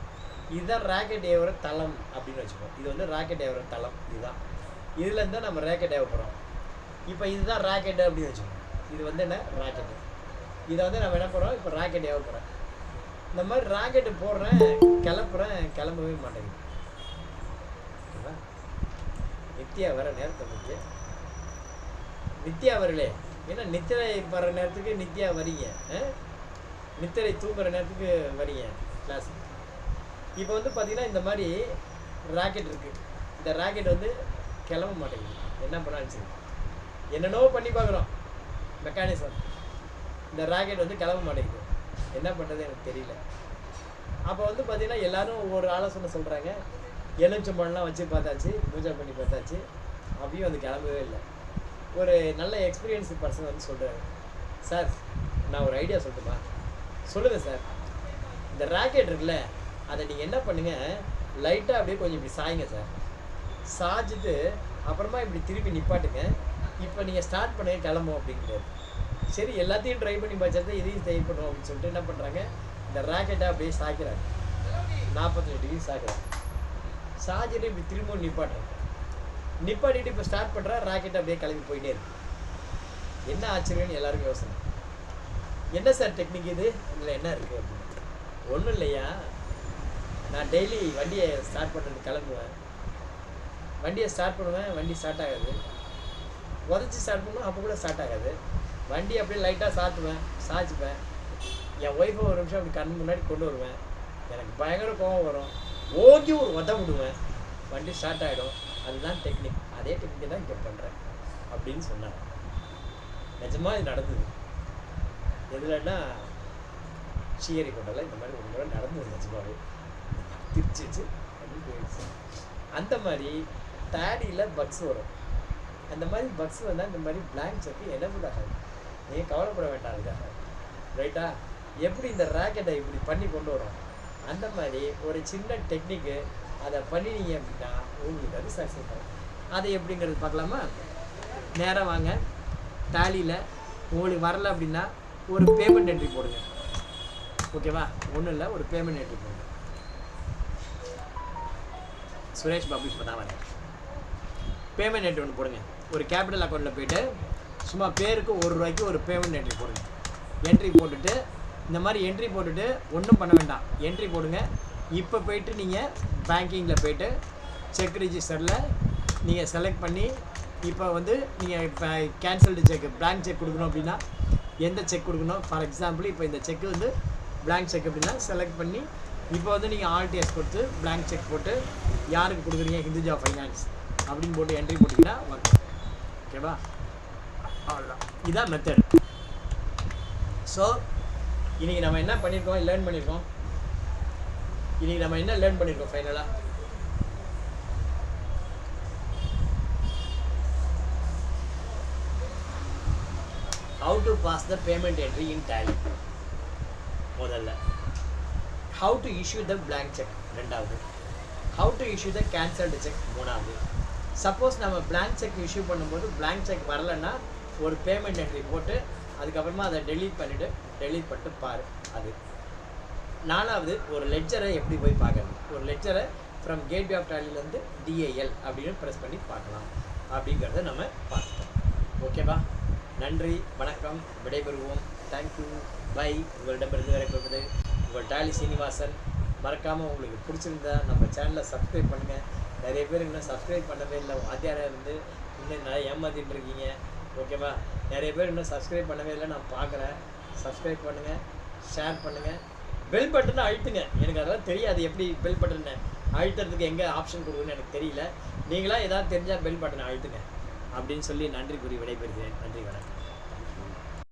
இதுதான் ராக்கெட் ஏவுற தளம் அப்படின்னு வச்சுப்போம். இது வந்து ராக்கெட் ஏவுற தளம், இதுதான். இதுலேருந்து நம்ம ராக்கெட் ஏவ போகிறோம். இப்போ இதுதான் ராக்கெட்டு அப்படின்னு வச்சுப்போம். இது வந்து என்ன? ராக்கெட்டு. இதை வந்து நம்ம என்ன பண்ணுறோம்? இப்போ ராக்கெட் ஏவ போகிறேன். இந்த மாதிரி ராக்கெட்டு போடுறேன், கிளம்பவே மாட்டேங்குது. ஓகேவா? நித்யா வர நேரத்தை பற்றி நித்யா வரலே, ஏன்னா நித்திரை வர நேரத்துக்கு நித்யா வரீங்க, நித்திரை தூங்குற நேரத்துக்கு வரீங்க கிளாஸ். இப்போ வந்து பார்த்தீங்கன்னா இந்த மாதிரி ராக்கெட் இருக்குது, இந்த ராக்கெட் வந்து கிளம்ப மாட்டேங்குது. என்ன பண்ணாலும் சரி என்னென்னோ பண்ணி பார்க்குறோம் மெக்கானிசம், இந்த ராக்கெட் வந்து கிளம்ப மாட்டேங்குது. என்ன பண்ணுறது எனக்கு தெரியல. அப்போ வந்து பார்த்தீங்கன்னா எல்லோரும் ஒவ்வொரு ஆலோசனை சொல்கிறாங்க. எலுமிச்சம்பழம்லாம் வச்சு பார்த்தாச்சு, பூஜை பண்ணி பார்த்தாச்சு, அப்பயும் அது கிளம்பவே இல்லை. ஒரு நல்ல எக்ஸ்பீரியன்ஸ் பர்சன் வந்து சொல்கிறாரு, சார் நான் ஒரு ஐடியா சொல்லட்டுமா? சொல்லுங்கள் சார். இந்த ராக்கெட் இருக்குல்ல, அதை நீங்கள் என்ன பண்ணுங்கள், லைட்டாக அப்படியே கொஞ்சம் இப்படி சாய்ங்க சார், சாய்ச்சிட்டு அப்புறமா இப்படி திருப்பி நிப்பாட்டுங்க, இப்போ நீங்கள் ஸ்டார்ட் பண்ணுங்க, கிளம்பும் அப்படிங்கிறாரு. சரி எல்லாத்தையும் ட்ரை பண்ணி பார்த்தாச்சு, இதையும் ட்ரை பண்ணுவோம் அப்படின்னு சொல்லிட்டு என்ன பண்ணுறாங்க, இந்த ராக்கெட்டை அப்படியே சாய்க்கிறாங்க, 45 டிகிரி சாய்க்கிறாங்க. சாய்ச்சிட்டு இப்படி திரும்பவும் நிப்பாட்டிட்டு இப்போ ஸ்டார்ட் பண்ணுறா, ராக்கெட் அப்படியே கிளம்பி போயிட்டே இருக்கு. என்ன ஆச்சரியம்னு எல்லாருக்கும் யோசனை. என்ன சார் டெக்னிக் இது, இதில் என்ன இருக்குது அப்படின்னு? ஒன்றும் இல்லையா, நான் டெய்லி வண்டியை ஸ்டார்ட் பண்ணுறது, கிளம்புவேன், வண்டியை ஸ்டார்ட் பண்ணுவேன், வண்டி ஸ்டார்ட் ஆகாது, உதச்சி ஸ்டார்ட் பண்ணுவேன், அப்போ கூட ஸ்டார்ட் ஆகாது. வண்டி அப்படியே லைட்டாக சாய்ச்சிப்பேன், என் ஒய்ஃபை ஒரு நிமிஷம் அப்படி கண் முன்னாடி கொண்டு வருவேன், எனக்கு பயங்கர கோபம் வரும், ஓகே ஒரு விடுவேன், வண்டி ஸ்டார்ட் ஆகிடும். அதுதான் டெக்னிக். அதே டெக்னிக் தான் இங்கே பண்ணுறேன் அப்படின்னு சொன்னாங்க. நிஜமாக இது நடந்தது. எதுலன்னா ஸ்ரீஹரிகோட்டாவில் இந்த மாதிரி ஒரு முறை நடந்தது, நிஜமாவே திருச்சிச்சு அப்படின்னு போயிடுச்சு. அந்த மாதிரி டேலியில் பக்ஸ் வரும். அந்த மாதிரி பக்ஸ் வந்தால் இந்த மாதிரி blank செக்கு எனபிள் ஆகாது. நீங்கள் கவலைப்பட வேண்டாம் அதுக்காக, ரைட்டா? எப்படி இந்த ராக்கெட்டை இப்படி பண்ணி கொண்டு வரோம், அந்த மாதிரி ஒரு சின்ன டெக்னிக்கு அதை பண்ணினீங்க அப்படின்னா உங்களுக்கு அது சக்ஸஸ் ஆகும். அது எப்படிங்கிறது பார்க்கலாமா? நேராக வாங்க, டேலியில் உங்களுக்கு வரல அப்படின்னா ஒரு பேமெண்ட் என்ட்ரி போடுங்க, ஓகேவா? ஒன்றும் இல்லை, ஒரு பேமெண்ட் என்ட்ரி போடுங்க. சுரேஷ் பாபு இப்போ தான் வரேன். பேமெண்ட் என்ட்ரி ஒன்று போடுங்க. ஒரு கேபிட்டல் அக்கௌண்ட்டில் போய்ட்டு சும்மா பேருக்கு ₹1 ஒரு பேமெண்ட் என்ட்ரி போடுங்க. என்ட்ரி போட்டுட்டு இந்த மாதிரி என்ட்ரி போட்டுட்டு ஒன்றும் பண்ண வேண்டாம். என்ட்ரி போடுங்க. இப்போ போய்ட்டு நீங்கள் பேங்கிங்கில் போய்ட்டு செக் ரிஜிஸ்டரில் நீங்கள் செலக்ட் பண்ணி இப்போ வந்து நீங்கள் இப்போ கேன்சல்டு செக் பிளாங்க் செக் கொடுக்கணும் அப்படின்னா எந்த செக் கொடுக்கணும், ஃபார் எக்ஸாம்பிள் இப்போ இந்த செக்கு வந்து பிளாங்க் செக் அப்படின்னா செலக்ட் பண்ணி இப்போ வந்து நீங்கள் ஆர்டிஎஸ் கொடுத்து பிளாங்க் செக் போட்டு யாருக்கு கொடுக்குறீங்க, ஹிந்துஜா ஃபைனான்ஸ் அப்படின்னு போட்டு என்ட்ரி போட்டிங்கன்னா வரும். ஓகேவா? அவ்வளோதான், இதான் மெத்தட். ஸோ இன்றைக்கி நம்ம என்ன பண்ணியிருக்கோம், லேர்ன் பண்ணியிருக்கோம். இன்றைக்கி நம்ம என்ன லேர்ன் பண்ணியிருக்கோம் ஃபைனலாக? How to pass the payment entry in Tally முதல்ல. How to issue the blank check ரெண்டாவது. How to issue the cancelled check மூணாவது. சப்போஸ் நம்ம blank check இஷ்யூ பண்ணும்போது blank check வரலைன்னா ஒரு பேமெண்ட் என்ட்ரி போட்டு அதுக்கப்புறமா அதை டெலீட் பண்ணிட்டு பாரு. அது நாலாவது, ஒரு லெட்ஜரை எப்படி போய் பார்க்கறது, ஒரு லெட்ஜரை ஃப்ரம் கேட்வே ஆஃப் டாலிலேருந்து DAL அப்படின்னு ப்ரெஸ் பண்ணி பார்க்கலாம் அப்படிங்கிறத நம்ம பார்த்துட்டோம். ஓகேவா? நன்றி, வணக்கம், விடைபெறுவோம். Thank you, by. உங்களிடமிருந்து விடைபெறுவது உங்கள் டாலி சீனிவாசன். மறக்காமல் உங்களுக்கு பிடிச்சிருந்தா நம்ம சேனலை சப்ஸ்கிரைப் பண்ணுங்கள். நிறைய பேர் இன்னும் சப்ஸ்கிரைப் பண்ணவே இல்லை. வாத்தியாராக இருந்து இன்னும் நிறைய ஏமாற்றிட்டு இருக்கீங்க. ஓகேவா? நிறைய பேர் இன்னும் சப்ஸ்கிரைப் பண்ணவே இல்லை, நான் பார்க்குறேன். சப்ஸ்கிரைப் பண்ணுங்கள், ஷேர் பண்ணுங்கள், பெல் பட்டனை அழுத்துங்க. எனக்கு அதெல்லாம் தெரியாது, எப்படி பெல் பட்டனை அழுத்துறதுக்கு எங்கே ஆப்ஷன் கொடுக்குன்னு எனக்கு தெரியல. நீங்களாம் ஏதாவது தெரிஞ்சால் பெல் பட்டனை அழுத்துங்க அப்படின்னு சொல்லி நன்றி கூறி விடைபெறுகிறேன். நன்றி, வணக்கம்.